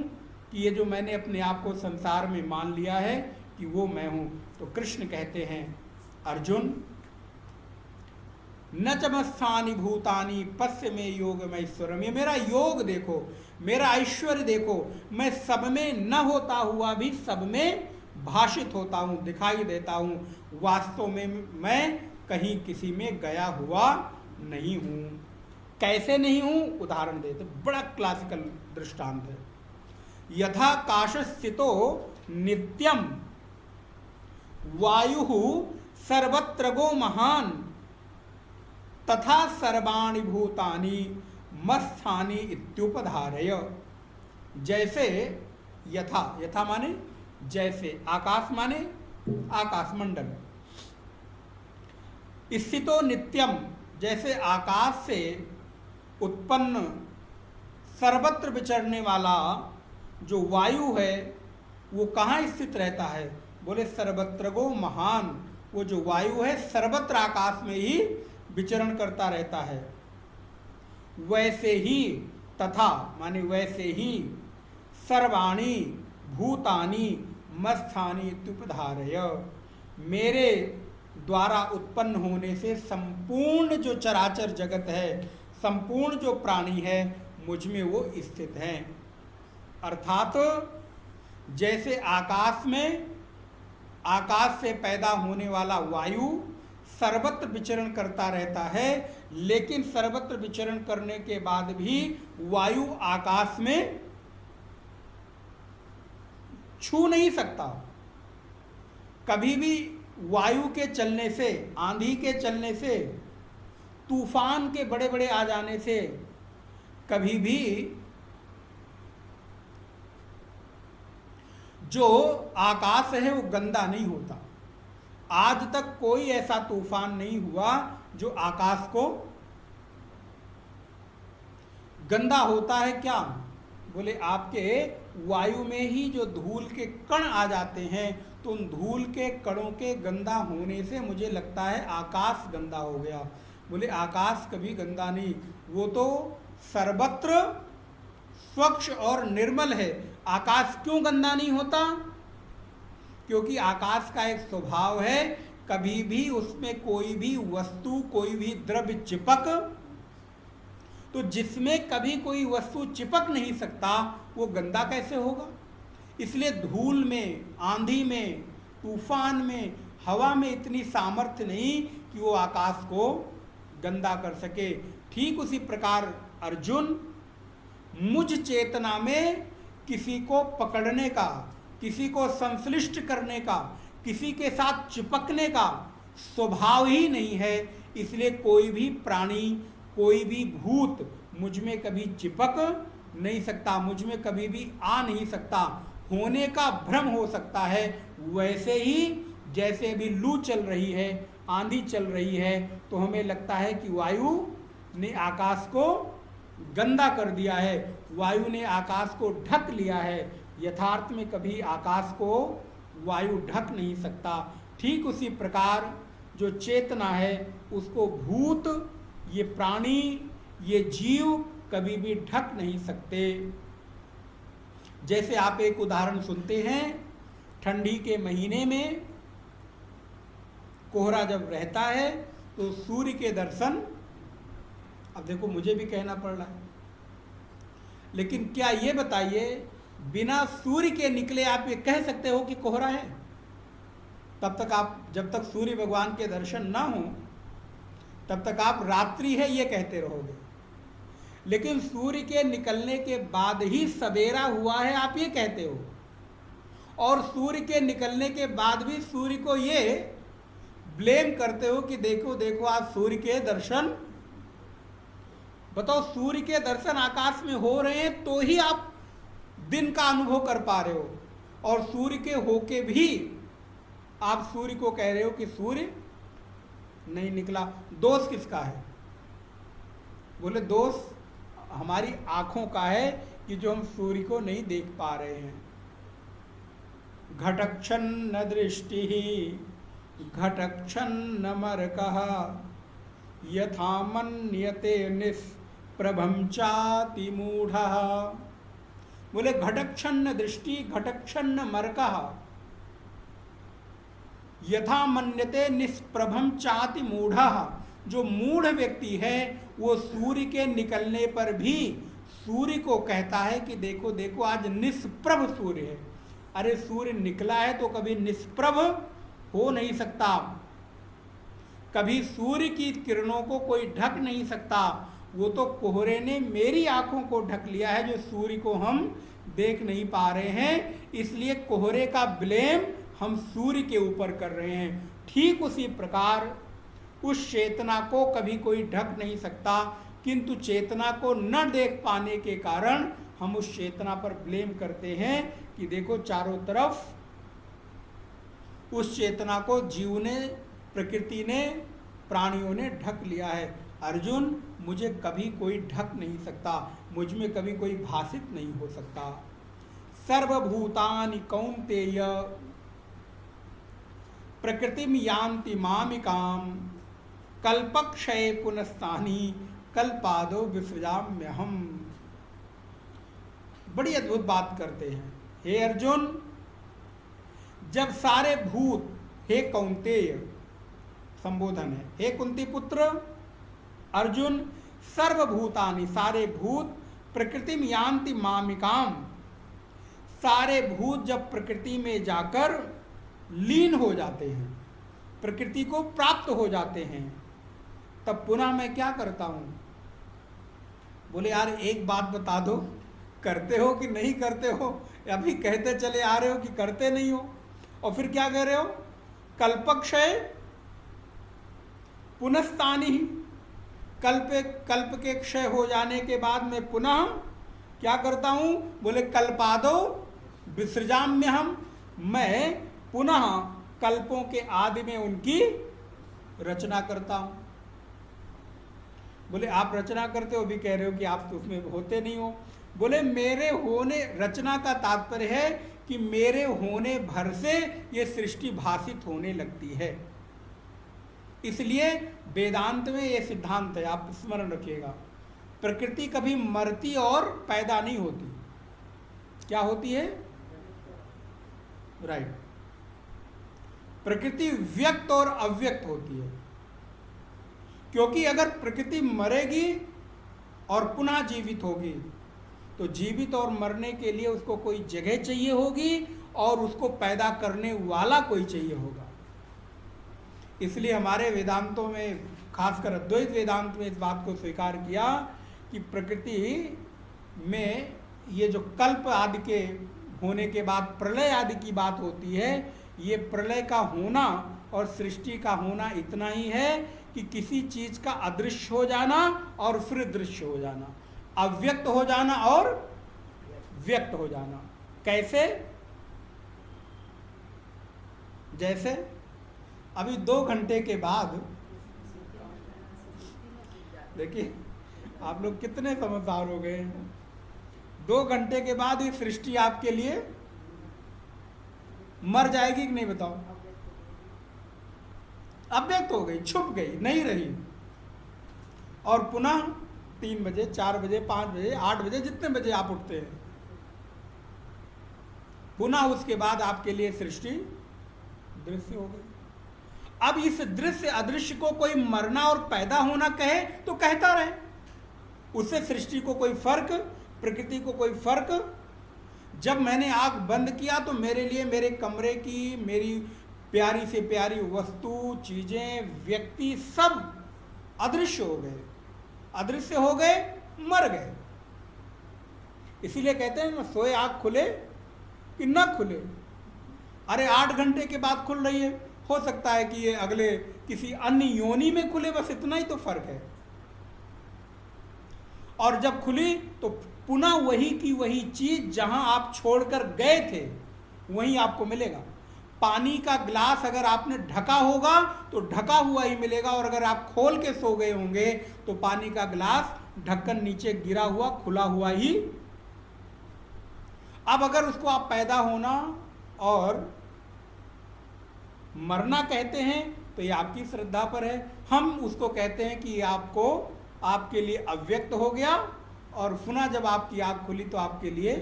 कि ये जो मैंने अपने आप को संसार में मान लिया है कि वो मैं हूँ। तो कृष्ण कहते हैं, अर्जुन न चमस्थानि भूतानि पश्य में योग में ईश्वरम, ये मेरा योग देखो, मेरा ऐश्वर्य देखो, मैं सब में न होता हुआ भी सब में भाषित होता हूँ, दिखाई देता हूँ, वास्तव में मैं कहीं किसी में गया हुआ नहीं हूँ। कैसे नहीं हूँ? उदाहरण देते, बड़ा क्लासिकल दृष्टांत है। यथा काशस्थितो नित्यम वायुः सर्वत्रगो महान तथा सर्वाणि भूतानि मत्स्थानि इत्युपधारय। जैसे यथा, यथा माने जैसे, आकाश माने आकाश मंडल, स्थितो नित्यम, जैसे आकाश से उत्पन्न सर्वत्र विचरने वाला जो वायु है वो कहाँ स्थित रहता है? बोले सर्वत्रगो महान, वो जो वायु है सर्वत्र आकाश में ही विचरण करता रहता है। वैसे ही, तथा माने वैसे ही, सर्वाणि भूतानि मत्स्थानि इत्युपधारय, मेरे द्वारा उत्पन्न होने से संपूर्ण जो चराचर जगत है, संपूर्ण जो प्राणी है, मुझ में वो स्थित हैं। अर्थात जैसे आकाश में, आकाश से पैदा होने वाला वायु सर्वत्र विचरण करता रहता है, लेकिन सर्वत्र विचरण करने के बाद भी वायु आकाश में छू नहीं सकता। कभी भी वायु के चलने से, आंधी के चलने से, तूफान के बड़े बड़े आ जाने से कभी भी जो आकाश है वो गंदा नहीं होता। आज तक कोई ऐसा तूफान नहीं हुआ जो आकाश को गंदा होता है। क्या? बोले आपके वायु में ही जो धूल के कण आ जाते हैं, तो उन धूल के कणों के गंदा होने से मुझे लगता है आकाश गंदा हो गया। बोले आकाश कभी गंदा नहीं, वो तो सर्वत्र स्वच्छ और निर्मल है। आकाश क्यों गंदा नहीं होता? क्योंकि आकाश का एक स्वभाव है, कभी भी उसमें कोई भी वस्तु, कोई भी द्रव्य चिपक, तो जिसमें कभी कोई वस्तु चिपक नहीं सकता वो गंदा कैसे होगा? इसलिए धूल में, आंधी में, तूफान में, हवा में इतनी सामर्थ्य नहीं कि वो आकाश को गंदा कर सके। ठीक उसी प्रकार अर्जुन, मुझ चेतना में किसी को पकड़ने का, किसी को संश्लिष्ट करने का, किसी के साथ चिपकने का स्वभाव ही नहीं है। इसलिए कोई भी प्राणी, कोई भी भूत मुझ में कभी चिपक नहीं सकता, मुझ में कभी भी आ नहीं सकता। होने का भ्रम हो सकता है। वैसे ही जैसे भी लू चल रही है, आंधी चल रही है, तो हमें लगता है कि वायु ने आकाश को गंदा कर दिया है, वायु ने आकाश को ढक लिया है। यथार्थ में कभी आकाश को वायु ढक नहीं सकता। ठीक उसी प्रकार जो चेतना है उसको भूत, ये प्राणी, ये जीव कभी भी ढक नहीं सकते। जैसे आप एक उदाहरण सुनते हैं, ठंडी के महीने में कोहरा जब रहता है तो सूर्य के दर्शन, अब देखो मुझे भी कहना पड़ रहा है, लेकिन क्या ये बताइए बिना सूर्य के निकले आप ये कह सकते हो कि कोहरा है? तब तक आप, जब तक सूर्य भगवान के दर्शन ना हो तब तक आप रात्रि है ये कहते रहोगे। लेकिन सूर्य के निकलने के बाद ही सवेरा हुआ है आप ये कहते हो, और सूर्य के निकलने के बाद भी सूर्य को ये ब्लेम करते हो कि देखो देखो आज सूर्य के दर्शन। बताओ, सूर्य के दर्शन आकाश में हो रहे हैं तो ही आप दिन का अनुभव कर पा रहे हो, और सूर्य के होके भी आप सूर्य को कह रहे हो कि सूर्य नहीं निकला। दोष किसका है? बोले दोष हमारी आंखों का है कि जो हम सूर्य को नहीं देख पा रहे हैं। घटक्षन्न दृष्टि घटक्षन्न मरकः यथा मन्यते निष्प्रभं चाति मूढ़ः। बोले घटक्षन्न दृष्टि घटक्षन्न मर्कः यथा मन्यते निष्प्रभम चाति मूढ़ः। जो मूढ़ व्यक्ति है वो सूर्य के निकलने पर भी सूर्य को कहता है कि देखो देखो आज निष्प्रभ सूर्य है। अरे सूर्य निकला है तो कभी निष्प्रभ हो नहीं सकता, कभी सूर्य की किरणों को कोई ढक नहीं सकता। वो तो कोहरे ने मेरी आंखों को ढक लिया है जो सूर्य को हम देख नहीं पा रहे हैं, इसलिए कोहरे का ब्लेम हम सूर्य के ऊपर कर रहे हैं। ठीक उसी प्रकार उस चेतना को कभी कोई ढक नहीं सकता, किंतु चेतना को न देख पाने के कारण हम उस चेतना पर ब्लेम करते हैं कि देखो चारों तरफ उस चेतना को जीव ने, प्रकृति ने, प्राणियों ने ढक लिया है। अर्जुन, मुझे कभी कोई ढक नहीं सकता, मुझ में कभी कोई भाषित नहीं हो सकता। सर्वभूतानि कौन्तेय प्रकृतिम यान्ति मामिकाम कल्पक्षये पुनस्तानि कल्पादो विसृजाम्यहम्। बड़ी अद्भुत बात करते हैं। हे अर्जुन, जब सारे भूत, हे कौन्तेय संबोधन है, हे कुंती पुत्र अर्जुन, सर्वभूतानि सारे भूत प्रकृतिम यान्ति मामिकाम, सारे भूत जब प्रकृति में जाकर लीन हो जाते हैं, प्रकृति को प्राप्त हो जाते हैं, तब पुनः मैं क्या करता हूं? बोले यार एक बात बता दो, करते हो कि नहीं करते हो? अभी कहते चले आ रहे हो कि करते नहीं हो, और फिर क्या कह रहे हो? कल्पक्षय पुनस्तानि, कल्प के क्षय हो जाने के बाद मैं पुनः क्या करता हूं? बोले कल्पादो विसृजाम्यहम्, मैं पुनः कल्पों के आदि में उनकी रचना करता हूं। बोले आप रचना करते हो, भी कह रहे हो कि आप तो उसमें होते नहीं हो। बोले मेरे होने, रचना का तात्पर्य है कि मेरे होने भर से ये सृष्टि भाषित होने लगती है। इसलिए वेदांत में ये सिद्धांत है, आप स्मरण रखिएगा, प्रकृति कभी मरती और पैदा नहीं होती। क्या होती है? राइट, प्रकृति व्यक्त और अव्यक्त होती है। क्योंकि अगर प्रकृति मरेगी और पुनः जीवित होगी तो जीवित और मरने के लिए उसको कोई जगह चाहिए होगी और उसको पैदा करने वाला कोई चाहिए होगा। इसलिए हमारे वेदांतों में, खासकर अद्वैत वेदांत में इस बात को स्वीकार किया कि प्रकृति में ये जो कल्प आदि के होने के बाद प्रलय आदि की बात होती है, ये प्रलय का होना और सृष्टि का होना इतना ही है कि किसी चीज का अदृश्य हो जाना और फिर दृश्य हो जाना, अव्यक्त हो जाना और व्यक्त हो जाना। कैसे? जैसे अभी 2 घंटे के बाद, देखिए आप लोग कितने समझदार हो गए, 2 घंटे के बाद ये सृष्टि आपके लिए मर जाएगी कि नहीं बताओ? अव्यक्त हो गई, छुप गई, नहीं रही, और पुनः 3 बजे, 4 बजे, 5 बजे, 8 बजे, जितने बजे आप उठते हैं, पुनः उसके बाद आपके लिए सृष्टि दृश्य हो गई। अब इस दृश्य अदृश्य को कोई मरना और पैदा होना कहे तो कहता रहे, उससे सृष्टि को कोई फर्क, प्रकृति को कोई फर्क। जब मैंने आंख बंद किया तो मेरे लिए मेरे कमरे की, मेरी प्यारी से प्यारी वस्तु, चीजें, व्यक्ति सब अदृश्य हो गए, अदृश्य हो गए, मर गए। इसीलिए कहते हैं ना, सोए आंख खुले कि न खुले। अरे 8 घंटे के बाद खुल रही है, हो सकता है कि ये अगले किसी अन्य योनि में खुले, बस इतना ही तो फर्क है। और जब खुली तो पुनः वही की वही चीज जहां आप छोड़कर गए थे वहीं आपको मिलेगा। पानी का ग्लास अगर आपने ढका होगा तो ढका हुआ ही मिलेगा, और अगर आप खोल के सो गए होंगे तो पानी का ग्लास ढक्कन नीचे गिरा हुआ, खुला हुआ ही। अब अगर उसको आप पैदा होना और मरना कहते हैं तो ये आपकी श्रद्धा पर है। हम उसको कहते हैं कि आपको, आपके लिए अव्यक्त हो गया, और पुनः जब आपकी आँख खुली तो आपके लिए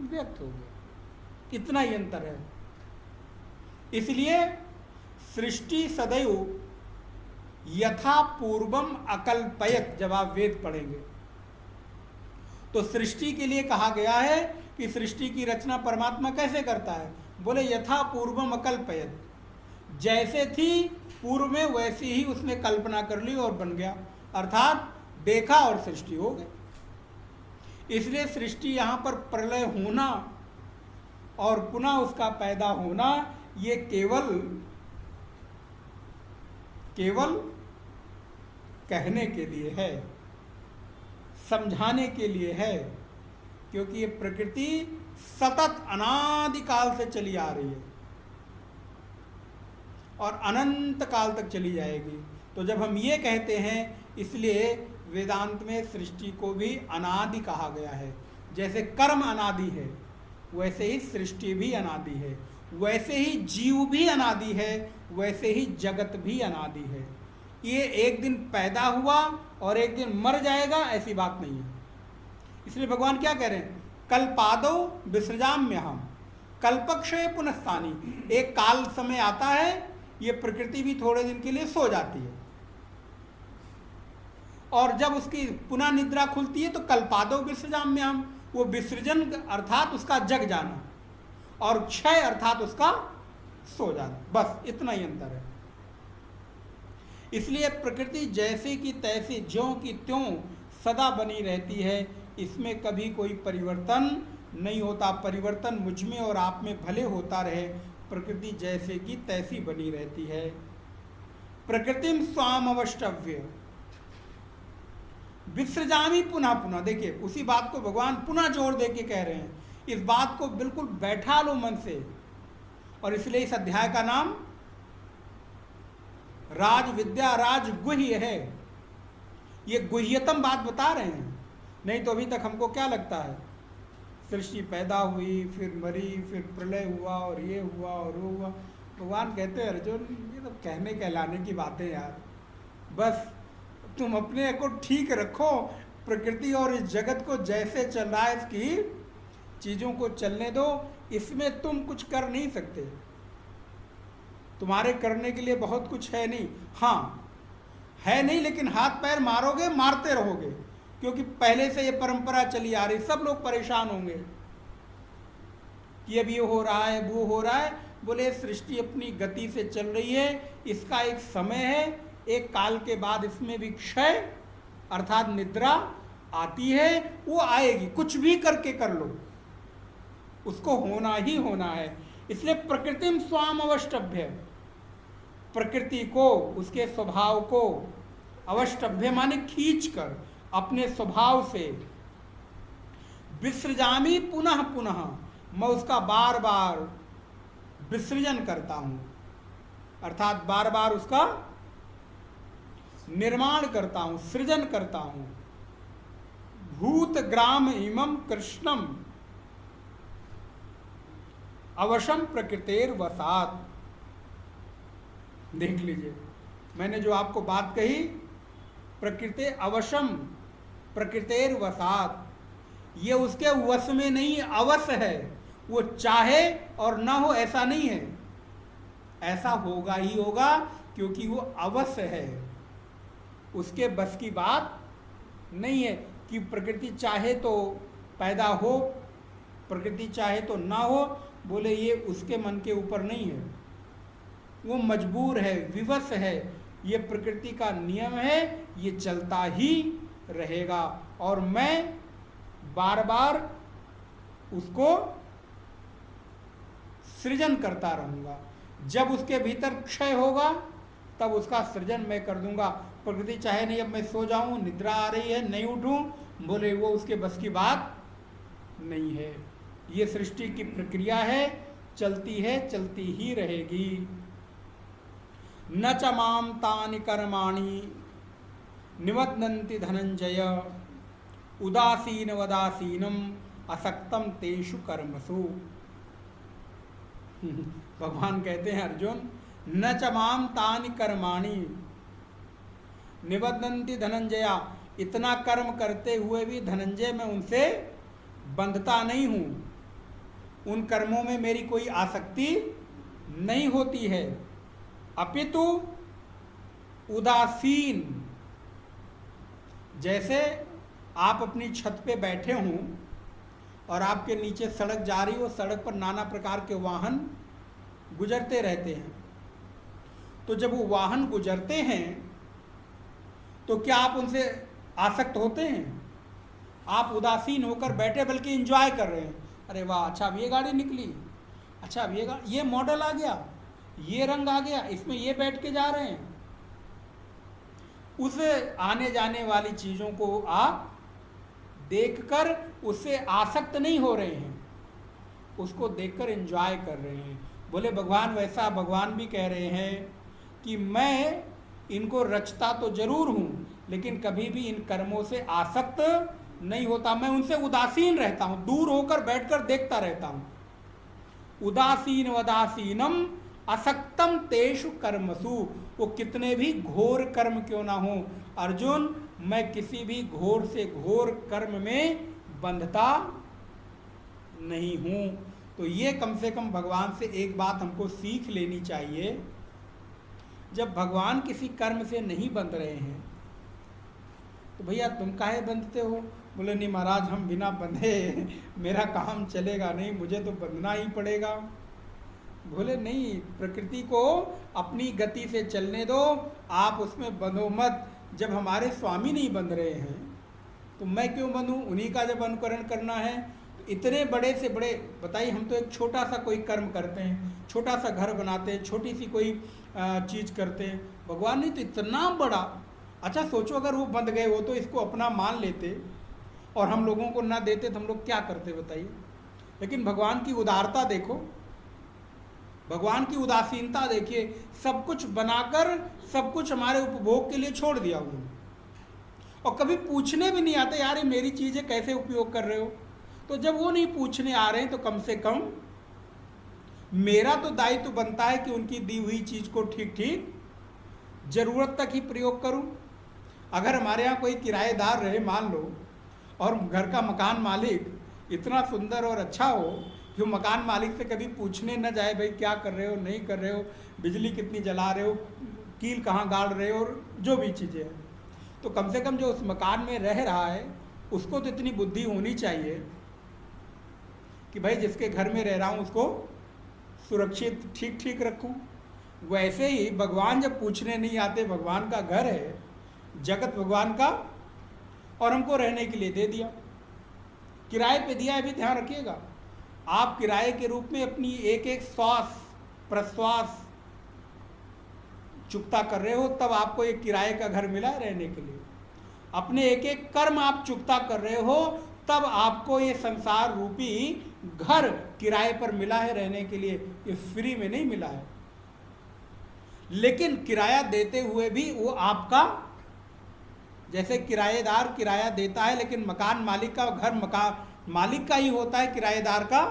व्यक्त हो गया। इतना ही अंतर है। इसलिए सृष्टि सदैव यथा पूर्वम अकल्पयत, जब आप वेद पढ़ेंगे तो सृष्टि के लिए कहा गया है कि सृष्टि की रचना परमात्मा कैसे करता है, बोले यथा पूर्वम अकल्पयत, जैसे थी पूर्व में वैसी ही उसने कल्पना कर ली और बन गया, अर्थात देखा और सृष्टि हो गई। इसलिए सृष्टि यहाँ पर प्रलय होना और पुनः उसका पैदा होना ये केवल कहने के लिए है, समझाने के लिए है, क्योंकि ये प्रकृति सतत अनादिकाल से चली आ रही है और अनंत काल तक चली जाएगी। तो जब हम ये कहते हैं, इसलिए वेदांत में सृष्टि को भी अनादि कहा गया है। जैसे कर्म अनादि है वैसे ही सृष्टि भी अनादि है, वैसे ही जीव भी अनादि है, वैसे ही जगत भी अनादि है। ये एक दिन पैदा हुआ और एक दिन मर जाएगा, ऐसी बात नहीं है। इसलिए भगवान क्या कह रहे हैं, कल्पादौ विसृजाम्यहम् कल्पक्षय पुनस्तानि। एक काल समय आता है, ये प्रकृति भी थोड़े दिन के लिए सो जाती है और जब उसकी पुनः निद्रा खुलती है तो कल्पादौ विसृजाम्यहम्, वो विसर्जन अर्थात उसका जग जाना और क्षय अर्थात उसका सो जाना, बस इतना ही अंतर है। इसलिए प्रकृति जैसे की तैसी, ज्यों की त्यों सदा बनी रहती है, इसमें कभी कोई परिवर्तन नहीं होता। परिवर्तन मुझ में और आप में भले होता रहे, प्रकृति जैसे की तैसी बनी रहती है। प्रकृतिम स्वाम अवष्टव्य विसृजामि पुनः पुनः। देखिए उसी बात को भगवान पुनः जोर दे के कह रहे हैं। इस बात को बिल्कुल बैठा लो मन से, और इसलिए इस अध्याय का नाम राज विद्या राज गुह्य है। ये गुह्यतम बात बता रहे हैं। नहीं तो अभी तक हमको क्या लगता है, सृष्टि पैदा हुई, फिर मरी, फिर प्रलय हुआ और ये हुआ और वो हुआ। भगवान कहते हैं अर्जुन, ये तो कहने कहलाने की बातें यार, बस तुम अपने को ठीक रखो, प्रकृति और इस जगत को जैसे चल रहा है इसकी चीज़ों को चलने दो, इसमें तुम कुछ कर नहीं सकते। तुम्हारे करने के लिए बहुत कुछ है नहीं, हाँ है नहीं, लेकिन हाथ पैर मारोगे, मारते रहोगे, क्योंकि पहले से ये परंपरा चली आ रही। सब लोग परेशान होंगे कि अब ये हो रहा है, वो हो रहा है। बोले सृष्टि अपनी गति से चल रही है, इसका एक समय है, एक काल के बाद इसमें भी क्षय अर्थात निद्रा आती है, वो आएगी। कुछ भी करके कर लो, उसको होना ही होना है। इसलिए प्रकृतिम स्वाम अवष्टभ्य, प्रकृति को, उसके स्वभाव को, अवष्टभ्य माने खींच कर अपने स्वभाव से, विसृजामि पुनः पुनः, मैं उसका बार बार विसर्जन करता हूं, अर्थात बार बार उसका निर्माण करता हूं, सृजन करता हूं। भूत ग्राम इमं कृष्णम अवशम प्रकृतेर वसात। देख लीजिए, मैंने जो आपको बात कही, प्रकृति अवशम प्रकृतेर वसात, ये उसके वश में नहीं, अवश है। वो चाहे और ना हो ऐसा नहीं है, ऐसा होगा ही होगा, क्योंकि वो अवश्य है। उसके बस की बात नहीं है कि प्रकृति चाहे तो पैदा हो, प्रकृति चाहे तो ना हो। बोले ये उसके मन के ऊपर नहीं है, वो मजबूर है, विवश है। ये प्रकृति का नियम है, ये चलता ही रहेगा और मैं बार बार उसको सृजन करता रहूँगा। जब उसके भीतर क्षय होगा तब उसका सृजन मैं कर दूंगा। प्रकृति चाहे नहीं, अब मैं सो जाऊं, निद्रा आ रही है, नहीं उठूं, बोले वो उसके बस की बात नहीं है। ये सृष्टि की प्रक्रिया है, चलती है, चलती ही रहेगी। न च माम तानि कर्माणि निबध्नन्ति धनंजय उदासीन वदासीनम असक्तम तेषु कर्मसु। भगवान कहते हैं अर्जुन, न च माम तानि कर्माणि निबध्नन्ति धनंजया, इतना कर्म करते हुए भी धनंजय मैं उनसे बंधता नहीं हूँ। उन कर्मों में मेरी कोई आसक्ति नहीं होती है, अपितु उदासीन। जैसे आप अपनी छत पे बैठे हों और आपके नीचे सड़क जा रही हो, सड़क पर नाना प्रकार के वाहन गुजरते रहते हैं, तो जब वो वाहन गुजरते हैं तो क्या आप उनसे आसक्त होते हैं? आप उदासीन होकर बैठे, बल्कि एंजॉय कर रहे हैं। अरे वाह, अच्छा अब ये गाड़ी निकली, अच्छा अब ये मॉडल आ गया, ये रंग आ गया, इसमें ये बैठ के जा रहे हैं। उस आने जाने वाली चीज़ों को आप देखकर उससे आसक्त नहीं हो रहे हैं, उसको देखकर एंजॉय कर रहे हैं। बोले भगवान वैसा, भगवान भी कह रहे हैं कि मैं इनको रचता तो जरूर हूँ, लेकिन कभी भी इन कर्मों से आसक्त नहीं होता, मैं उनसे उदासीन रहता हूँ, दूर होकर बैठकर देखता रहता हूँ। उदासीन वदासीनम असक्तम तेषु कर्मसु, वो कितने भी घोर कर्म क्यों ना हो अर्जुन, मैं किसी भी घोर से घोर कर्म में बंधता नहीं हूँ। तो ये कम से कम भगवान से एक बात हमको सीख लेनी चाहिए। जब भगवान किसी कर्म से नहीं बंध रहे हैं तो भैया तुम काहे बंधते हो? बोले नहीं महाराज, हम बिना बंधे मेरा काम चलेगा नहीं, मुझे तो बंधना ही पड़ेगा। बोले नहीं, प्रकृति को अपनी गति से चलने दो, आप उसमें बंधो मत। जब हमारे स्वामी नहीं बंध रहे हैं तो मैं क्यों बंधूं? उन्हीं का जब अनुकरण करना है तो इतने बड़े से बड़े, बताइए, हम तो एक छोटा सा कोई कर्म करते हैं, छोटा सा घर बनाते हैं, छोटी सी कोई चीज़ करते हैं, भगवान ने तो इतना बड़ा। अच्छा सोचो, अगर वो बंध गए हो तो इसको अपना मान लेते और हम लोगों को ना देते तो हम लोग क्या करते बताइए? लेकिन भगवान की उदारता देखो, भगवान की उदासीनता देखिए, सब कुछ बनाकर सब कुछ हमारे उपभोग के लिए छोड़ दिया उन्होंने, और कभी पूछने भी नहीं आते यार ये मेरी चीज़ें कैसे उपयोग कर रहे हो। तो जब वो नहीं पूछने आ रहे हैं तो कम से कम मेरा तो दायित्व बनता है कि उनकी दी हुई चीज़ को ठीक ठीक ज़रूरत तक ही प्रयोग करूं। अगर हमारे यहाँ कोई किराएदार रहे मान लो, और घर का मकान मालिक इतना सुंदर और अच्छा हो कि मकान मालिक से कभी पूछने न जाए भाई क्या कर रहे हो, नहीं कर रहे हो, बिजली कितनी जला रहे हो, कील कहाँ गाड़ रहे हो, और जो भी चीज़ें हैं, तो कम से कम जो उस मकान में रह रहा है उसको तो इतनी बुद्धि होनी चाहिए कि भाई जिसके घर में रह रहा हूँ उसको सुरक्षित ठीक ठीक रखूँ। वैसे ही भगवान जब पूछने नहीं आते, भगवान का घर है, जगत भगवान का, और हमको रहने के लिए दे दिया, किराए पे दिया है। भी ध्यान रखिएगा, आप किराए के रूप में अपनी एक एक श्वास प्रश्वास चुकता कर रहे हो, तब आपको एक किराए का घर मिला है रहने के लिए। अपने एक एक कर्म आप चुकता कर रहे हो, तब आपको ये संसार रूपी घर किराए पर मिला है रहने के लिए, ये फ्री में नहीं मिला है। लेकिन किराया देते हुए भी वो आपका, जैसे किराएदार किराया देता है लेकिन मकान मालिक का घर मकान मालिक का ही होता है, किराएदार का,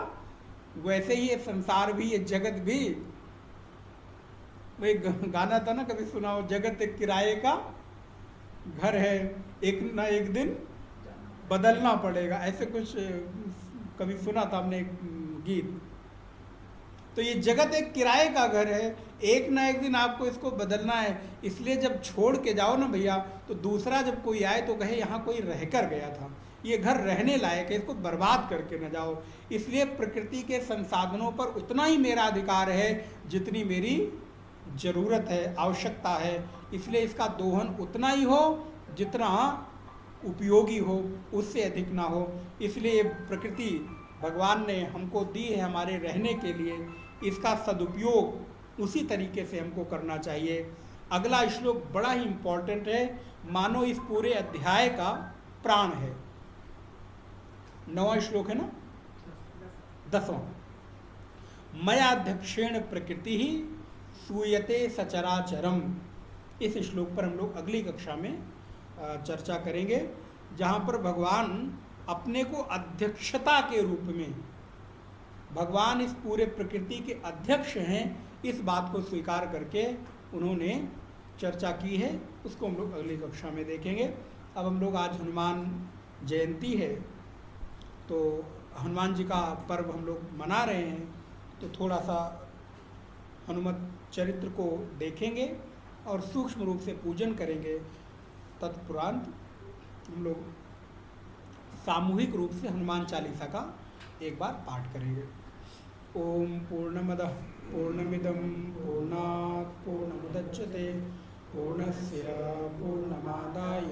वैसे ही ये संसार भी, ये जगत भी। वो एक गाना था ना, कभी सुना हो, जगत एक किराए का घर है, एक ना एक दिन बदलना पड़ेगा, ऐसे कुछ कभी सुना था हमने एक गीत। तो ये जगत एक किराए का घर है, एक ना एक दिन आपको इसको बदलना है। इसलिए जब छोड़ के जाओ ना भैया, तो दूसरा जब कोई आए तो कहे यहाँ कोई रह कर गया था, ये घर रहने लायक है, इसको बर्बाद करके न जाओ। इसलिए प्रकृति के संसाधनों पर उतना ही मेरा अधिकार है जितनी मेरी ज़रूरत है, आवश्यकता है। इसलिए इसका दोहन उतना ही हो जितना उपयोगी हो, उससे अधिक ना हो। इसलिए प्रकृति भगवान ने हमको दी है हमारे रहने के लिए, इसका सदुपयोग उसी तरीके से हमको करना चाहिए। अगला श्लोक बड़ा ही इम्पोर्टेंट है, मानो इस पूरे अध्याय का प्राण है। 9वां श्लोक है ना, 10वां। मयाध्यक्षेण प्रकृति ही सूयते सचराचरम। इस श्लोक पर हम लोग अगली कक्षा में चर्चा करेंगे, जहाँ पर भगवान अपने को अध्यक्षता के रूप में, भगवान इस पूरे प्रकृति के अध्यक्ष हैं, इस बात को स्वीकार करके उन्होंने चर्चा की है। उसको हम लोग अगली कक्षा में देखेंगे। अब हम लोग, आज हनुमान जयंती है, तो हनुमान जी का पर्व हम लोग मना रहे हैं, तो थोड़ा सा हनुमत चरित्र को देखेंगे और सूक्ष्म रूप से पूजन करेंगे। तत्पुरांत हम लोग सामूहिक रूप से हनुमान चालीसा का एक बार पाठ करेंगे। ओम पूर्णमदः पूर्णमिदं पूर्णात् पूर्णमुदच्यते पूर्णस्य पूर्णमादाय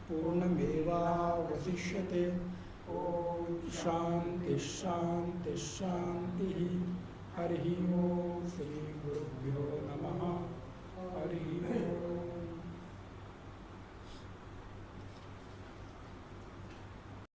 पूर्णमेवावशिष्यते। ओम शांति शांति शांति। हरि ओम। श्री गुरुभ्यो नमः। हरि ओम।